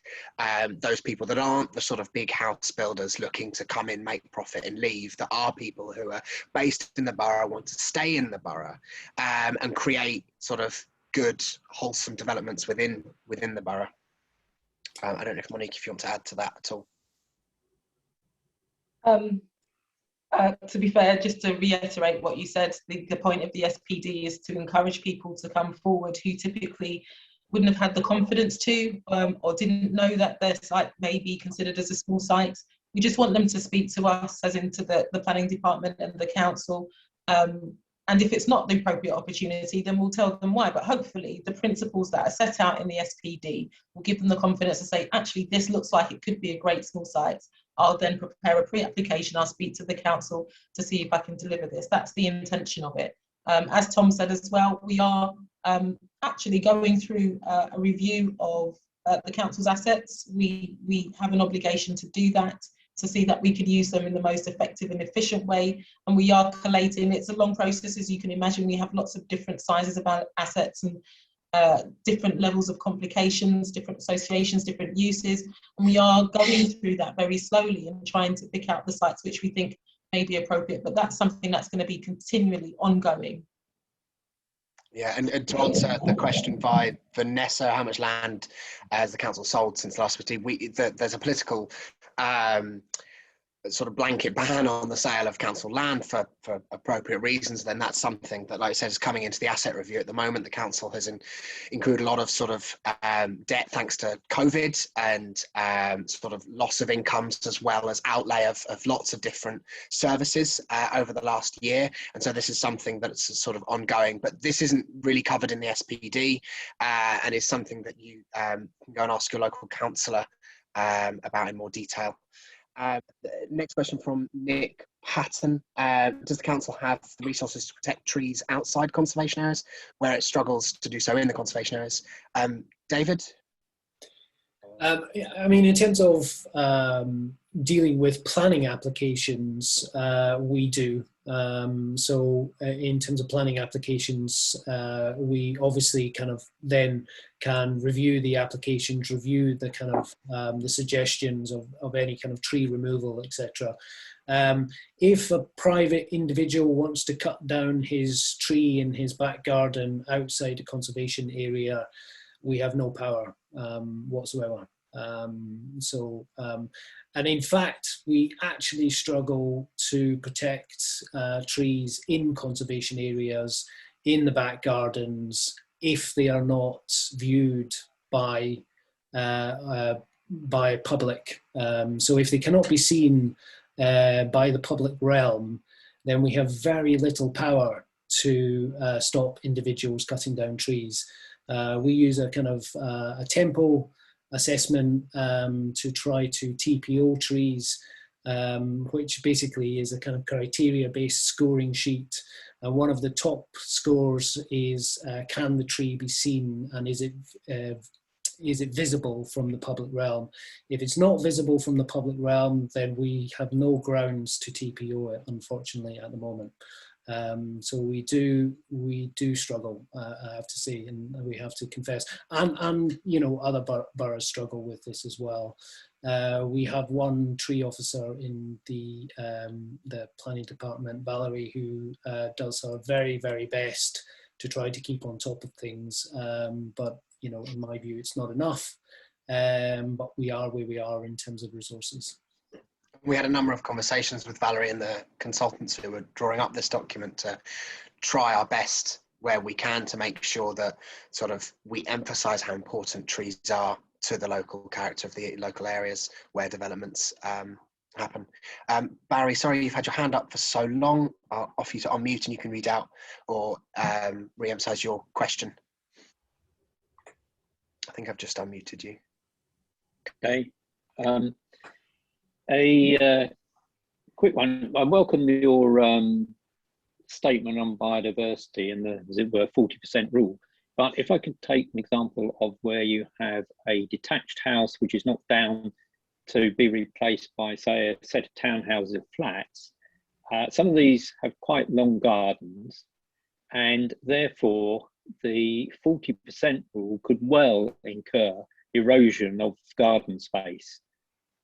those people that aren't the sort of big house builders looking to come in, make profit and leave, that are people who are based in the borough, want to stay in the borough and create sort of good, wholesome developments within the borough. I don't know if Monique, if you want to add to that at all. To be fair, just to reiterate what you said, the point of the SPD is to encourage people to come forward who typically wouldn't have had the confidence to or didn't know that their site may be considered as a small site. We just want them to speak to us, as into the planning department and the council. And if it's not the appropriate opportunity, then we'll tell them why. But hopefully the principles that are set out in the SPD will give them the confidence to say, actually, this looks like it could be a great small site. I'll then prepare a pre-application. I'll speak to the council to see if I can deliver this. That's the intention of it. As Tom said as well, we are actually going through a review of the council's assets. We have an obligation to do that, to see that we could use them in the most effective and efficient way. And we are collating. It's a long process, as you can imagine. We have lots of different sizes of assets and different levels of complications, different associations, different uses. And we are going through that very slowly and trying to pick out the sites which we think may be appropriate. But that's something that's going to be continually ongoing. Yeah, and to answer the question by Vanessa, how much land has the council sold since last week? There's a political sort of blanket ban on the sale of council land for appropriate reasons. Then that's something that, like I said, is coming into the asset review at the moment. The council has included a lot of sort of debt thanks to COVID and sort of loss of incomes, as well as outlay of lots of different services over the last year. And so this is something that's sort of ongoing, but this isn't really covered in the SPD and is something that you can go and ask your local councillor about in more detail. Next question from Nick Patton. Does the council have the resources to protect trees outside conservation areas where it struggles to do so in the conservation areas? David? I mean, in terms of dealing with planning applications, we do. So in terms of planning applications, we obviously kind of then can review the applications, review the kind of the suggestions of any kind of tree removal, etc. If a private individual wants to cut down his tree in his back garden outside a conservation area, we have no power whatsoever. And in fact, we actually struggle to protect trees in conservation areas, in the back gardens, if they are not viewed by public. So if they cannot be seen by the public realm, then we have very little power to stop individuals cutting down trees. We use a kind of a tempo assessment to try to TPO trees, which basically is a kind of criteria-based scoring sheet. One of the top scores is can the tree be seen, and is it visible from the public realm? If it's not visible from the public realm, then we have no grounds to TPO it, unfortunately, at the moment. So we do struggle, I have to say, and we have to confess, and you know, other boroughs struggle with this as well. We have one tree officer in the planning department, Valerie, who does her very, very best to try to keep on top of things, but you know, in my view, it's not enough. But we are where we are in terms of resources. We had a number of conversations with Valerie and the consultants who were drawing up this document to try our best where we can to make sure that sort of we emphasize how important trees are to the local character of the local areas where developments happen. Barry, sorry you've had your hand up for so long. I'll offer you to unmute and you can read out or re-emphasize your question. I think I've just unmuted you. Okay. A quick one. I welcome your statement on biodiversity and the, as it were, 40% rule. But if I could take an example of where you have a detached house which is knocked down to be replaced by, say, a set of townhouses or flats, some of these have quite long gardens, and therefore the 40% rule could well incur erosion of garden space.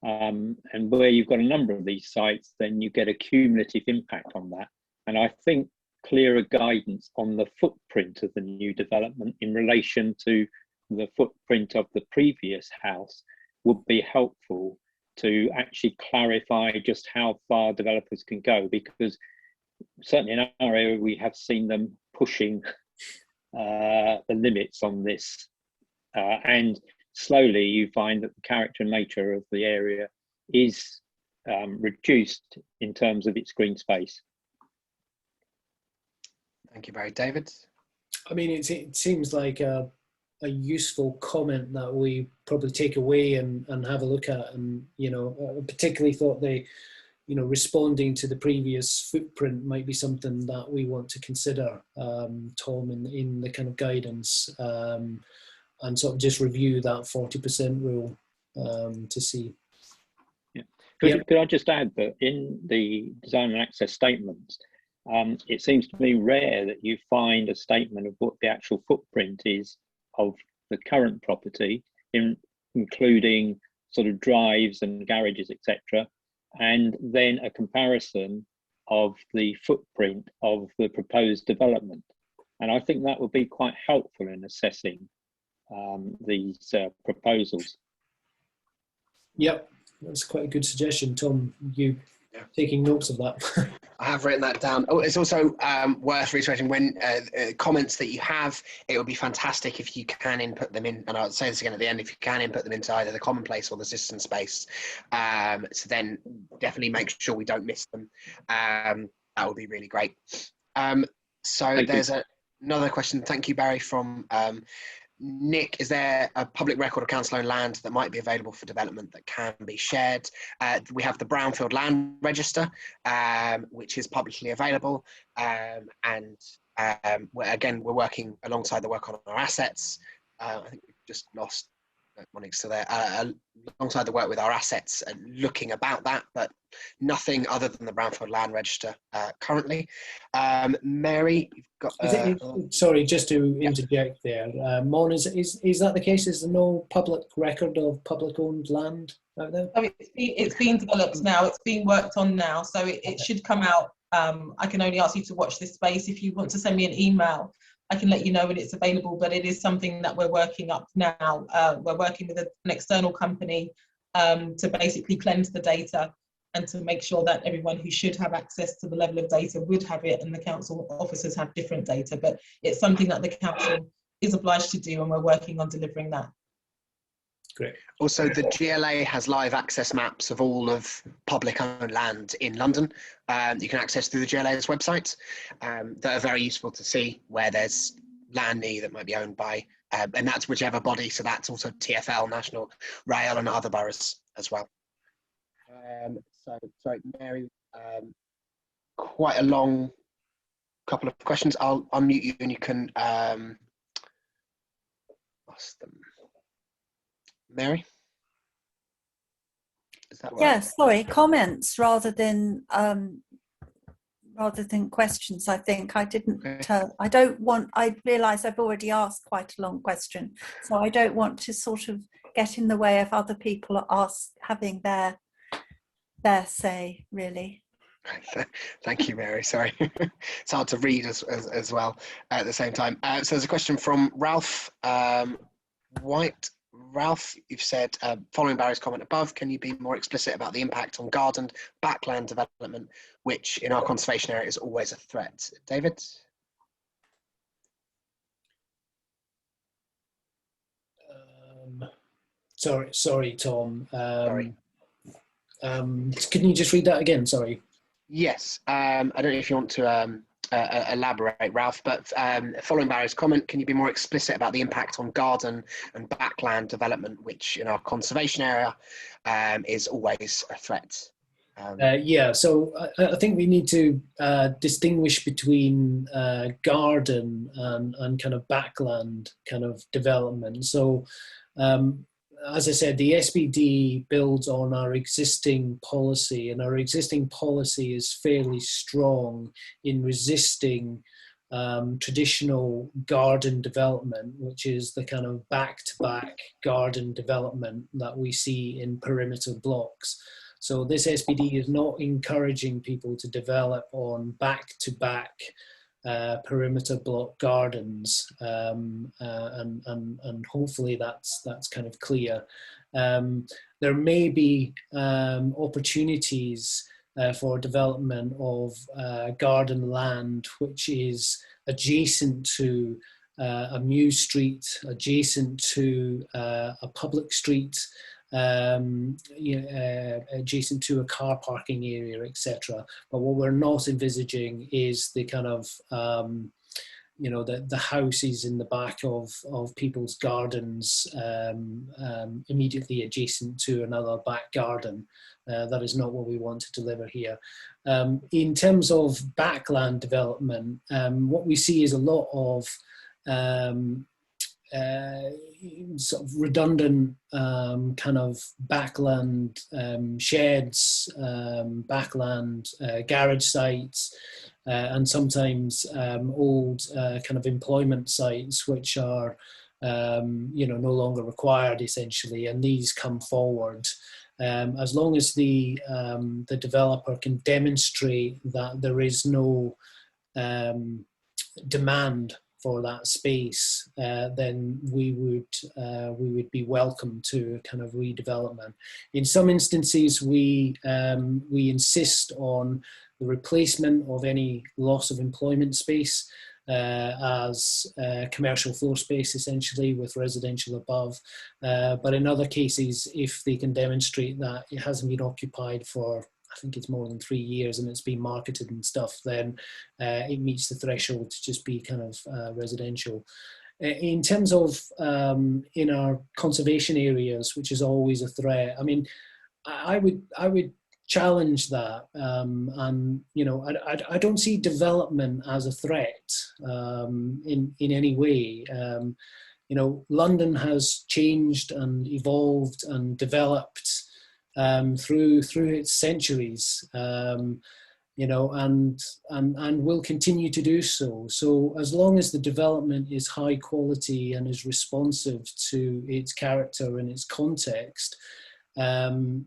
And where you've got a number of these sites, then you get a cumulative impact on that. And I think clearer guidance on the footprint of the new development in relation to the footprint of the previous house would be helpful to actually clarify just how far developers can go, because certainly in our area we have seen them pushing the limits on this, and slowly you find that the character and nature of the area is reduced in terms of its green space. Thank you, Barry. David? I mean, it seems like a useful comment that we probably take away and have a look at, and you know, I particularly thought you know, responding to the previous footprint might be something that we want to consider, Tom, in the kind of guidance, and sort of just review that 40% rule to see. Yeah. Could I just add that in the design and access statements, it seems to me rare that you find a statement of what the actual footprint is of the current property, including sort of drives and garages, etc., and then a comparison of the footprint of the proposed development. And I think that would be quite helpful in assessing these proposals. Yep, that's quite a good suggestion, Tom. You taking notes of that? I have written that down. Oh, it's also worth reiterating when comments that you have, it would be fantastic if you can input them in, and I'll say this again at the end, if you can input them into either the commonplace or the citizen space, so then definitely make sure we don't miss them. That would be really great. So there's another question. Thank you, Barry, from Nick. Is there a public record of council-owned land that might be available for development that can be shared? We have the Brownfield Land Register, which is publicly available, and we're working alongside the work on our assets. I think we've just lost Monique's still there. Alongside the work with our assets and looking about that, but nothing other than the Brownfield Land Register currently. Mary, you've got. Sorry, just to interject there, Mon, is that the case? Is there no public record of public-owned land out there? Oh, it's being developed now. It's being worked on now, so it should come out. I can only ask you to watch this space. If you want to send me an email, I can let you know when it's available, but it is something that we're working up now. We're working with an external company to basically cleanse the data and to make sure that everyone who should have access to the level of data would have it, and the council officers have different data. But it's something that the council is obliged to do, and we're working on delivering that. Great. Also, the GLA has live access maps of all of public owned land in London. You can access through the GLA's website that are very useful to see where there's land near that might be owned by, and that's whichever body. So that's also TfL, National Rail, and other boroughs as well. So, sorry, Mary, quite a long couple of questions. I'll unmute you and you can ask them. Mary? Is that right? Yeah, sorry, comments rather than questions. I think I didn't. Okay. I don't want. I realise I've already asked quite a long question, so I don't want to sort of get in the way of other people having their say. Really. Thank you, Mary. Sorry, it's hard to read as well at the same time. So there's a question from Ralph White. Ralph, you've said, following Barry's comment above, can you be more explicit about the impact on gardened backland development, which in our conservation area is always a threat? David? Sorry, Tom. Sorry. Can you just read that again? Sorry. Yes. I don't know if you want to elaborate, Ralph, but following Barry's comment, can you be more explicit about the impact on garden and backland development, which in our conservation area is always a threat? Yeah, so I think we need to distinguish between garden and kind of backland kind of development. So as I said, the SBD builds on our existing policy, and our existing policy is fairly strong in resisting traditional garden development, which is the kind of back-to-back garden development that we see in perimeter blocks. So this SBD is not encouraging people to develop on back-to-back perimeter block gardens, and hopefully that's kind of clear. There may be opportunities for development of garden land which is adjacent to a Mews street, adjacent to a public street, adjacent to a car parking area, etc. But what we're not envisaging is the kind of the houses in the back of people's gardens immediately adjacent to another back garden. That is not what we want to deliver here. In terms of backland development, what we see is a lot of sort of redundant kind of backland sheds, backland garage sites, and sometimes old kind of employment sites which are no longer required essentially, and these come forward. As long as the developer can demonstrate that there is no demand for that space, then we would be welcome to kind of redevelopment. In some instances, we insist on the replacement of any loss of employment space as commercial floor space, essentially, with residential above. But in other cases, if they can demonstrate that it hasn't been occupied for, I think it's more than 3 years and it's been marketed and stuff, then it meets the threshold to just be kind of residential. In terms of in our conservation areas, which is always a threat, I mean, I would challenge that, and I don't see development as a threat in any way. London has changed and evolved and developed through its centuries, and will continue to do so. So as long as the development is high quality and is responsive to its character and its context, then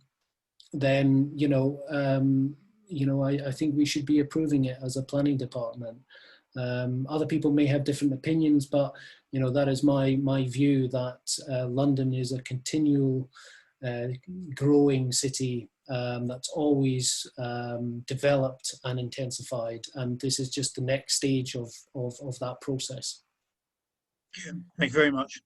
I think we should be approving it as a planning department. Other people may have different opinions, but that is my view, that London is a continual growing city that's always developed and intensified, and this is just the next stage of that process. Thank you very much.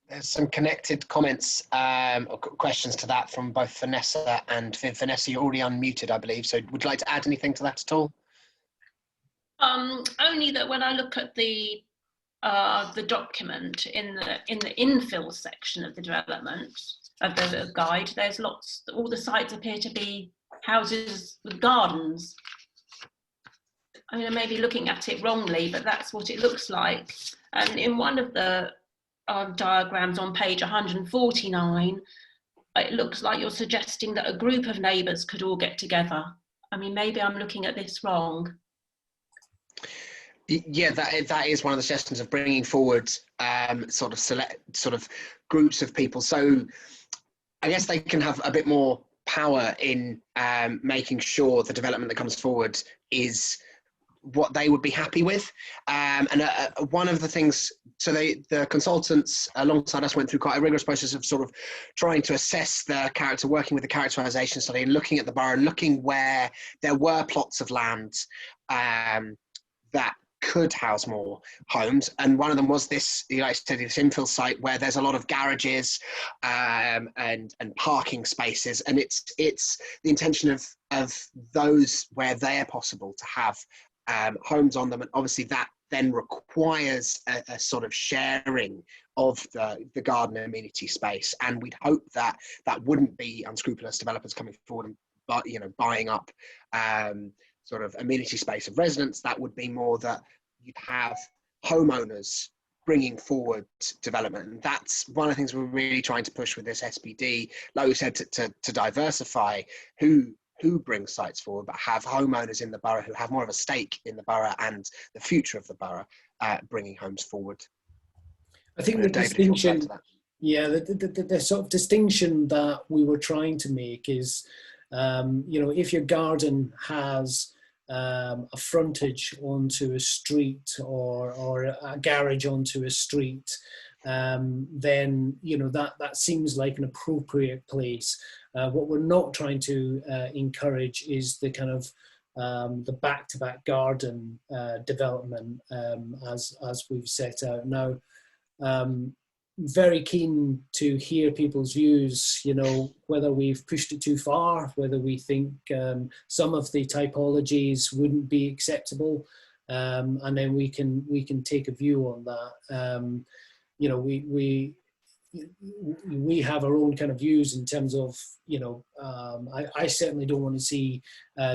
There's some connected comments or questions to that from both Vanessa and Viv. Vanessa, you're already unmuted, I believe. So would you like to add anything to that at all? Only that when I look at the document in the infill section of the development of the guide, there's lots. All the sites appear to be houses with gardens. I mean, I may be looking at it wrongly, but that's what it looks like. And in one of the diagrams on page 149, it looks like you're suggesting that a group of neighbours could all get together. I mean, maybe I'm looking at this wrong. Yeah, that is one of the suggestions of bringing forward sort of groups of people. So I guess they can have a bit more power in making sure the development that comes forward is what they would be happy with. And one of the things, so the consultants alongside us went through quite a rigorous process of sort of trying to assess the character, working with the characterization study and looking at the borough, looking where there were plots of land that could house more homes. And one of them was this, like I said, this infill site where there's a lot of garages and parking spaces. And it's the intention of those where they're possible to have homes on them, and obviously that then requires a sort of sharing of the garden amenity space. And we'd hope that that wouldn't be unscrupulous developers coming forward and buying up sort of amenity space of residents. That would be more that you'd have homeowners bringing forward development. And that's one of the things we're really trying to push with this SPD, like we said, to diversify who brings sites forward, but have homeowners in the borough who have more of a stake in the borough and the future of the borough bringing homes forward. I think the distinction, yeah, the sort of distinction that we were trying to make is, if your garden has a frontage onto a street or a garage onto a street, then that seems like an appropriate place. What we're not trying to encourage is the kind of the back-to-back garden development as we've set out now. Very keen to hear people's views, whether we've pushed it too far, whether we think some of the typologies wouldn't be acceptable, and then we can take a view on that. We have our own kind of views in terms of, I certainly don't want to see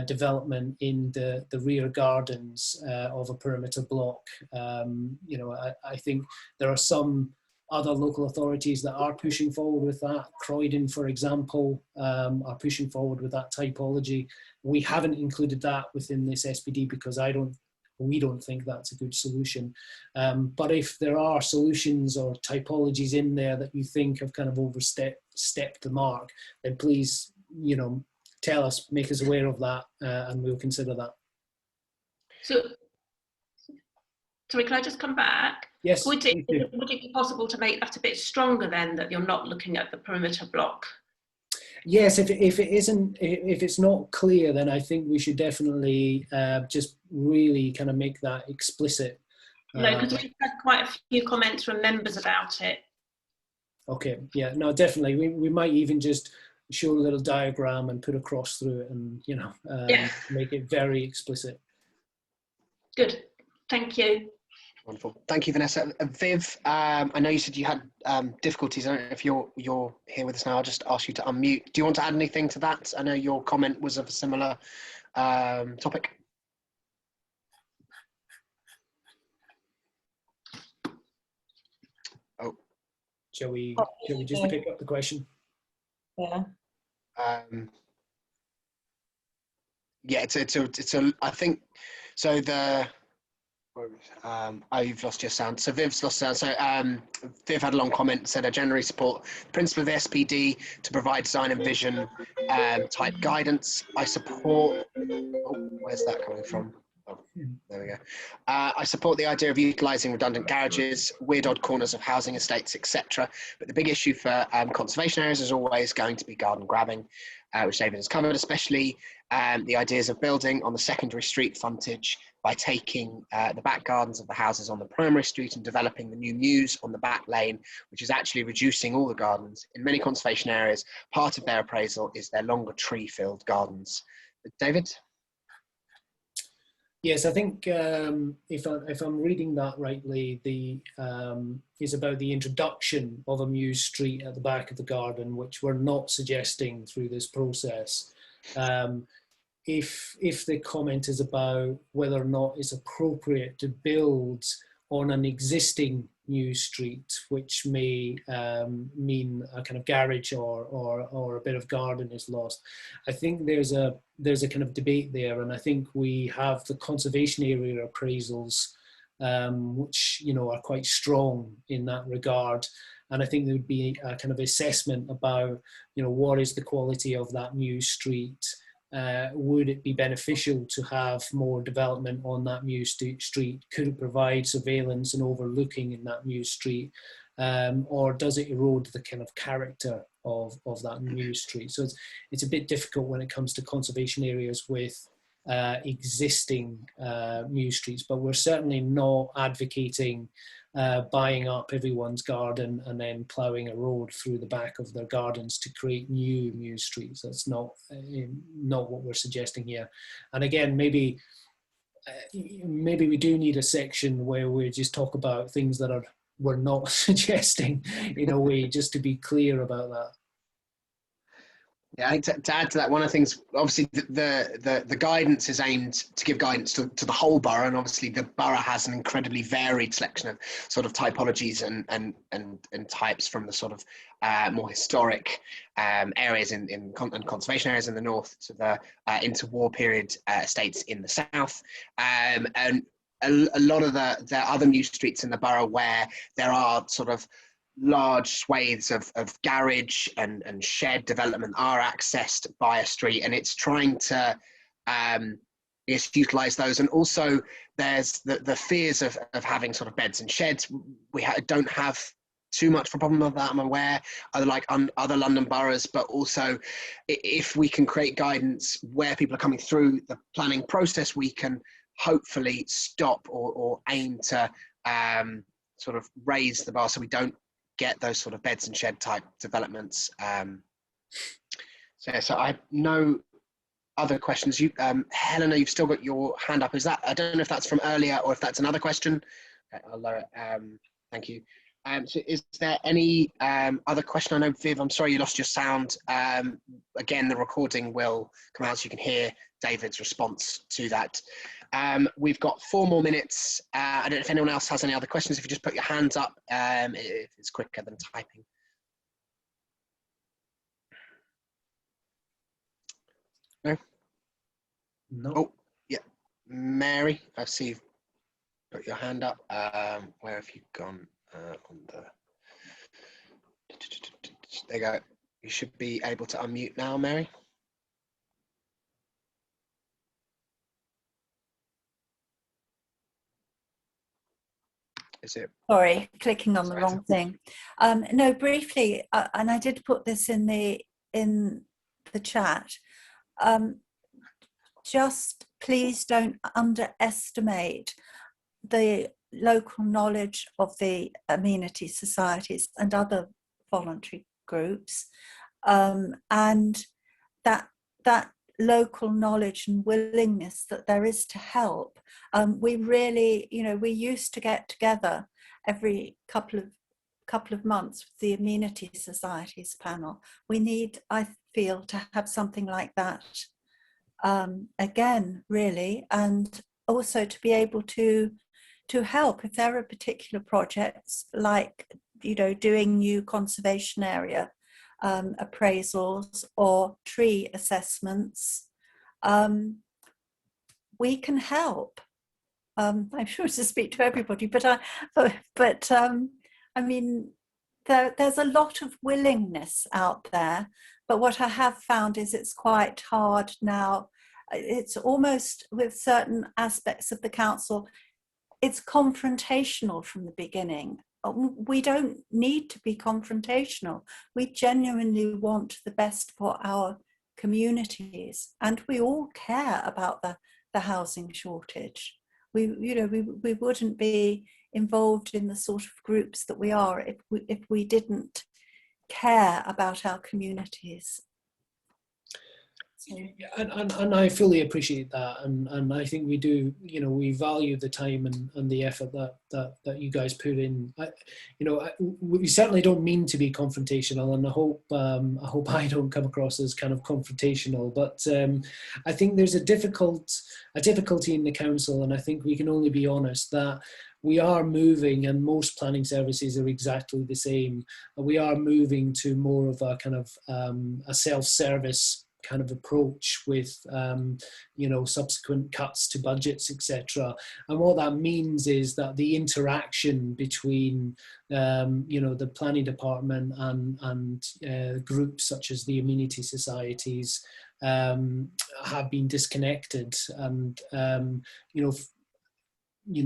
development in the rear gardens of a perimeter block. I think there are some other local authorities that are pushing forward with that. Croydon, for example, are pushing forward with that typology. We haven't included that within this SPD because we don't think that's a good solution. But if there are solutions or typologies in there that you think have kind of overstepped the mark, then please, tell us, make us aware of that, and we'll consider that. So, sorry, can I just come back? Yes. Would it be possible to make that a bit stronger then, that you're not looking at the perimeter block? Yes, if it's not clear, then I think we should definitely just really kind of make that explicit. No, because we've had quite a few comments from members about it. Okay, yeah, no, definitely. We might even just show a little diagram and put a cross through it and, make it very explicit. Good, thank you. Wonderful. Thank you, Vanessa. Viv, I know you said you had difficulties. I don't know if you're here with us now. I'll just ask you to unmute. Do you want to add anything to that? I know your comment was of a similar topic. Oh. Shall we just pick up the question? Yeah. Yeah, it's a I think so. You've lost your sound. So Viv's lost sound. So Viv had a long comment, said I generally support the principle of the SPD to provide design and vision type guidance. I support, where's that coming from? Oh, there we go. I support the idea of utilising redundant garages, weird odd corners of housing estates, etc. But the big issue for conservation areas is always going to be garden grabbing, which David has covered, especially the ideas of building on the secondary street frontage by taking the back gardens of the houses on the primary street and developing the new mews on the back lane, which is actually reducing all the gardens. In many conservation areas, part of their appraisal is their longer tree-filled gardens. David? Yes, I think if I'm reading that rightly, is about the introduction of a mews street at the back of the garden, which we're not suggesting through this process. If the comment is about whether or not it's appropriate to build on an existing mews street, which may mean a kind of garage or a bit of garden is lost, I think there's a kind of debate there, and I think we have the conservation area appraisals, which are quite strong in that regard. And I think there would be a kind of assessment about what is the quality of that mews street. Would it be beneficial to have more development on that mews street? Could it provide surveillance and overlooking in that mews street? Or does it erode the kind of character of that mews street? So it's a bit difficult when it comes to conservation areas with existing mews streets, but we're certainly not advocating buying up everyone's garden and then ploughing a road through the back of their gardens to create new mews streets. That's not what we're suggesting here. And again, maybe we do need a section where we just talk about things that we're not suggesting in a way, just to be clear about that. Yeah, I think to add to that, one of the things, obviously the guidance is aimed to give guidance to the whole borough, and obviously the borough has an incredibly varied selection of sort of typologies and types, from the sort of more historic areas and conservation areas in the north to the interwar period estates in the south, and a lot of the other mews streets in the borough where there are sort of large swathes of garage and shed development are accessed by a street, and it's trying to utilize those. And also there's the fears of having sort of beds and sheds. We don't have too much of a problem of that, I'm aware, other London boroughs, but also if we can create guidance where people are coming through the planning process, we can hopefully stop or aim to sort of raise the bar so we don't get those sort of beds and shed type developments. So I have no other questions. You, Helena, you've still got your hand up. Is that, I don't know if that's from earlier or if that's another question. Okay, I'll lower it. Thank you. So is there any other question? I know, Viv, I'm sorry you lost your sound. Again, the recording will come out so you can hear David's response to that. We've got 4 more minutes. I don't know if anyone else has any other questions. If you just put your hands up, if it's quicker than typing. No? No. Oh, yeah. Mary, I see you've put your hand up. Where have you gone? On the... There you go. You should be able to unmute now, Mary. Is it? Sorry, clicking on the wrong thing. No, briefly, and I did put this in the chat. Just please don't underestimate the local knowledge of the amenity societies and other voluntary groups, and that local knowledge and willingness that there is to help. We really, we used to get together every couple of months with the Amenity Societies panel. We need, I feel, to have something like that again, really, and also to be able to help if there are particular projects like, doing new conservation area appraisals or tree assessments. We can help. I'm sure to speak to everybody, but I mean, there's a lot of willingness out there, but what I have found is it's quite hard now. It's almost, with certain aspects of the council, it's confrontational from the beginning. We don't need to be confrontational. We genuinely want the best for our communities, and we all care about the housing shortage. We wouldn't be involved in the sort of groups that we are if we didn't care about our communities. And I fully appreciate that, and I think we do. We value the time and the effort that you guys put in. We certainly don't mean to be confrontational, and I hope I don't come across as kind of confrontational. But I think there's a difficulty in the council, and I think we can only be honest that we are moving, and most planning services are exactly the same. We are moving to more of a kind of a self-service kind of approach with subsequent cuts to budgets, etc. And what that means is that the interaction between the planning department and groups such as the amenity societies have been disconnected, and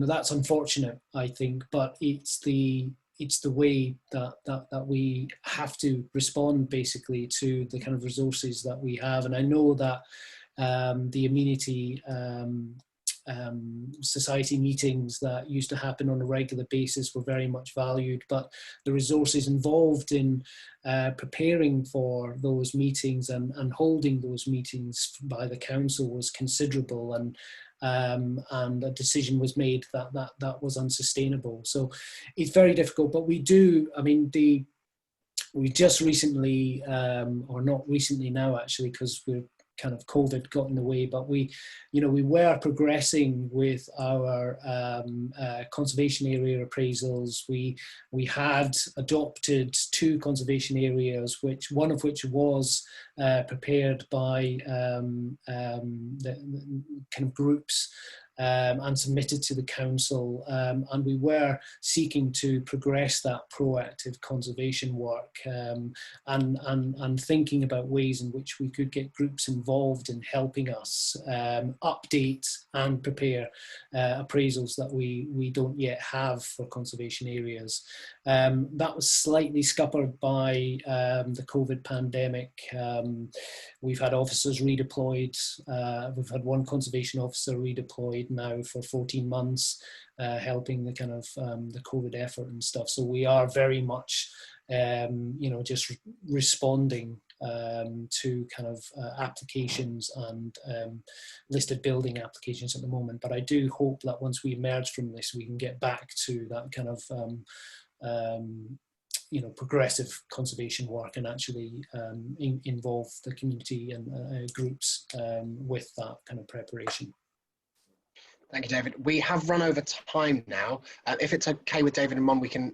that's unfortunate, I think, but it's the way that we have to respond basically to the kind of resources that we have. And I know that the amenity society meetings that used to happen on a regular basis were very much valued, but the resources involved in preparing for those meetings and holding those meetings by the council was considerable, and a decision was made that was unsustainable. So it's very difficult, but we do, we just recently, or not recently now actually, because we're kind of COVID got in the way, but we were progressing with our conservation area appraisals. We had adopted 2 conservation areas, one of which was prepared by the kind of groups and submitted to the council, and we were seeking to progress that proactive conservation work, and thinking about ways in which we could get groups involved in helping us update and prepare appraisals that we don't yet have for conservation areas. That was slightly scuppered by the COVID pandemic. We've had officers redeployed. We've had 1 conservation officer redeployed now for 14 months, helping the kind of the COVID effort and stuff. So we are very much, just responding to kind of applications and listed building applications at the moment. But I do hope that once we emerge from this, we can get back to that kind of progressive conservation work and actually involve the community and groups with that kind of preparation. Thank you, David. We have run over time now. If it's okay with David and Mon, we can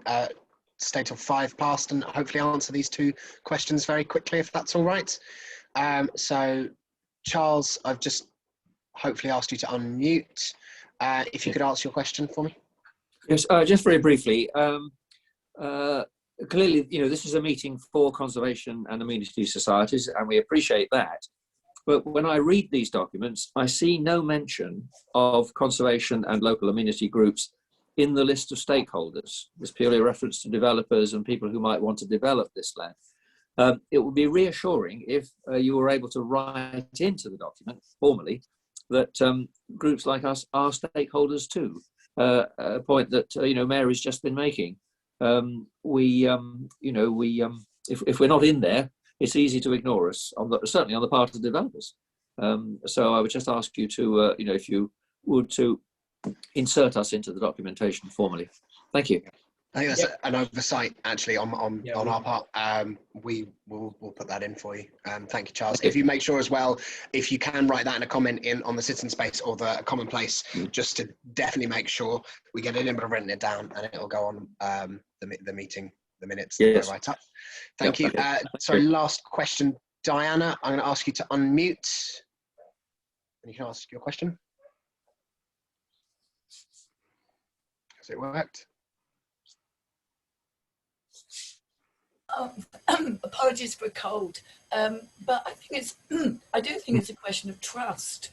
stay till 5 past and hopefully answer these 2 questions very quickly, if that's all right. So, Charles, I've just hopefully asked you to unmute. If you could answer your question for me. Yes, just very briefly. Clearly, this is a meeting for conservation and amenity societies, and we appreciate that. But when I read these documents, I see no mention of conservation and local amenity groups in the list of stakeholders. There's purely a reference to developers and people who might want to develop this land. It would be reassuring if you were able to write into the document formally that groups like us are stakeholders too. A point that Mary's just been making. If we're not in there, it's easy to ignore us, certainly on the part of the developers. So I would just ask you to, if you would, to insert us into the documentation formally. Thank you. I think that's an oversight, actually, on our part. We'll put that in for you. Thank you, Charles. If you make sure as well, if you can write that in a comment on the citizen space or the commonplace, just to definitely make sure we get it in, but I've written it down and it'll go on the meeting, the minutes that I write up. Thank you. Okay. Sorry, last question, Diana. I'm going to ask you to unmute, and you can ask your question. Has it worked? Apologies for a cold, but I think I do think it's a question of trust.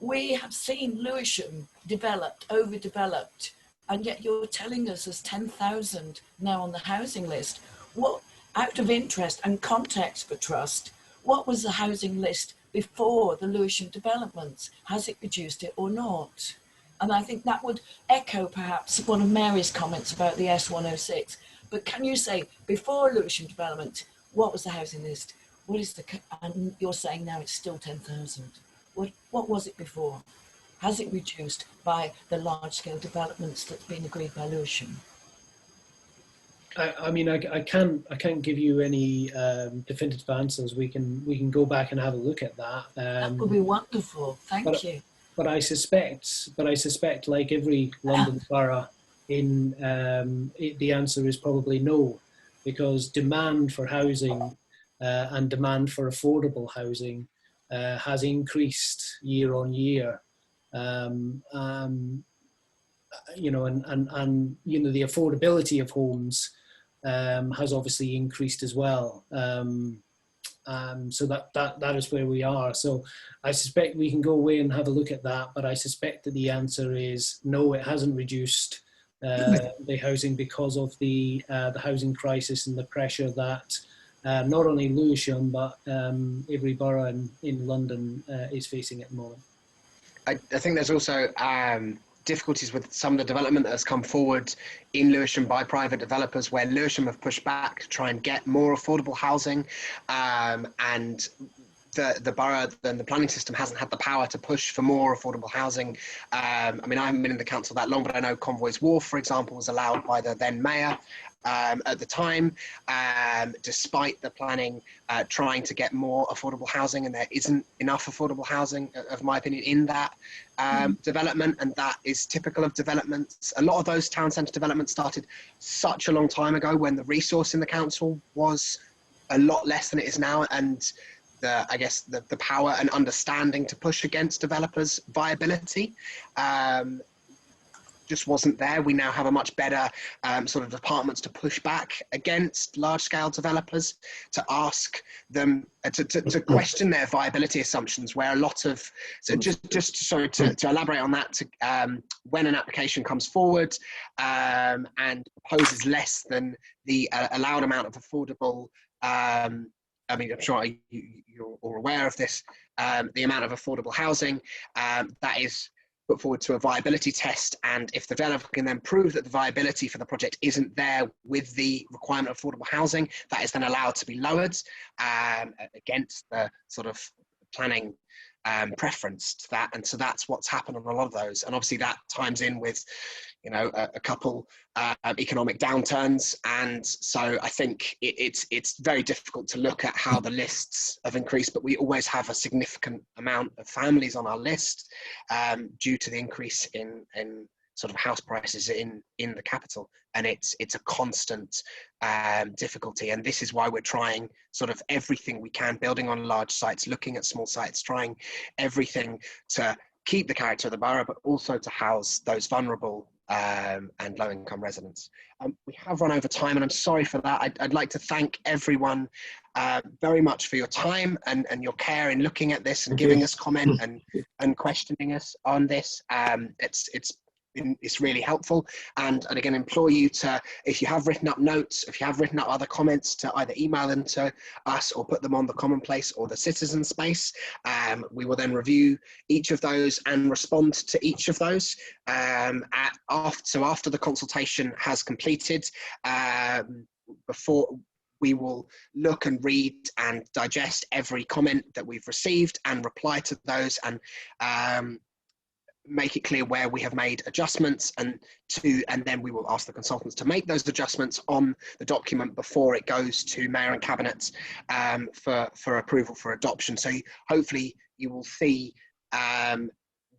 We have seen Lewisham overdeveloped, and yet you're telling us there's 10,000 now on the housing list. What, out of interest and context for trust, what was the housing list before the Lewisham developments? Has it reduced it or not? And I think that would echo perhaps one of Mary's comments about the S106. But can you say, before Lewisham development, what was the housing list? What is the, and you're saying now it's still 10,000. What was it before? Has it reduced by the large-scale developments that's been agreed by Lewisham? I mean, I can't give you any definitive answers. We can go back and have a look at that. That would be wonderful. Thank you. But I suspect, like every London borough, the answer is probably no, because demand for housing and demand for affordable housing has increased year on year. You know, and you know, the affordability of homes has obviously increased as well. So that is where we are. So I suspect we can go away and have a look at that, but I suspect that the answer is no, it hasn't reduced the housing because of the housing crisis and the pressure that not only Lewisham but every borough in London is facing at the moment. I think there's also difficulties with some of the development that has come forward in Lewisham by private developers, where Lewisham have pushed back to try and get more affordable housing, and the borough and the planning system hasn't had the power to push for more affordable housing. I mean, I haven't been in the council that long, but I know Convoy's Wharf, for example, was allowed by the then mayor at the time, despite the planning trying to get more affordable housing, and there isn't enough affordable housing, of my opinion, in that development, and that is typical of developments. A lot of those town centre developments started such a long time ago when the resource in the council was a lot less than it is now, and I guess the power and understanding to push against developers' viability just wasn't there. We now have a much better sort of departments to push back against large-scale developers, to ask them to question their viability assumptions, where a lot of, so just sorry to elaborate on that, when an application comes forward and proposes less than the allowed amount of affordable, I mean, I'm sure you're all aware of this, the amount of affordable housing that is put forward to a viability test, and if the developer can then prove that the viability for the project isn't there with the requirement of affordable housing, that is then allowed to be lowered against the sort of planning preference to that. And so that's what's happened on a lot of those, and obviously that times in with, you know, a couple economic downturns, and so I think it's very difficult to look at how the lists have increased, but we always have a significant amount of families on our list due to the increase in sort of house prices in the capital, and it's a constant difficulty, and this is why we're trying sort of everything we can, building on large sites, looking at small sites, trying everything to keep the character of the borough, but also to house those vulnerable and low-income residents. We have run over time, and I'm sorry for that. I'd like to thank everyone very much for your time and your care in looking at this and giving us comment and questioning us on this. It's really helpful, and again implore you to, if you have written up notes, if you have written up other comments, to either email them to us or put them on the Commonplace or the Citizen Space. We will then review each of those and respond to each of those after the consultation has completed. Before we will look and read and digest every comment that we've received and reply to those, and make it clear where we have made adjustments, and then we will ask the consultants to make those adjustments on the document before it goes to Mayor and Cabinet for approval for adoption. So hopefully you will see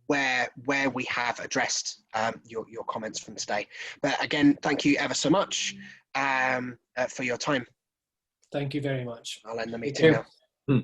where we have addressed your comments from today. But again, thank you ever so much for your time. Thank you very much. I'll end the meeting now.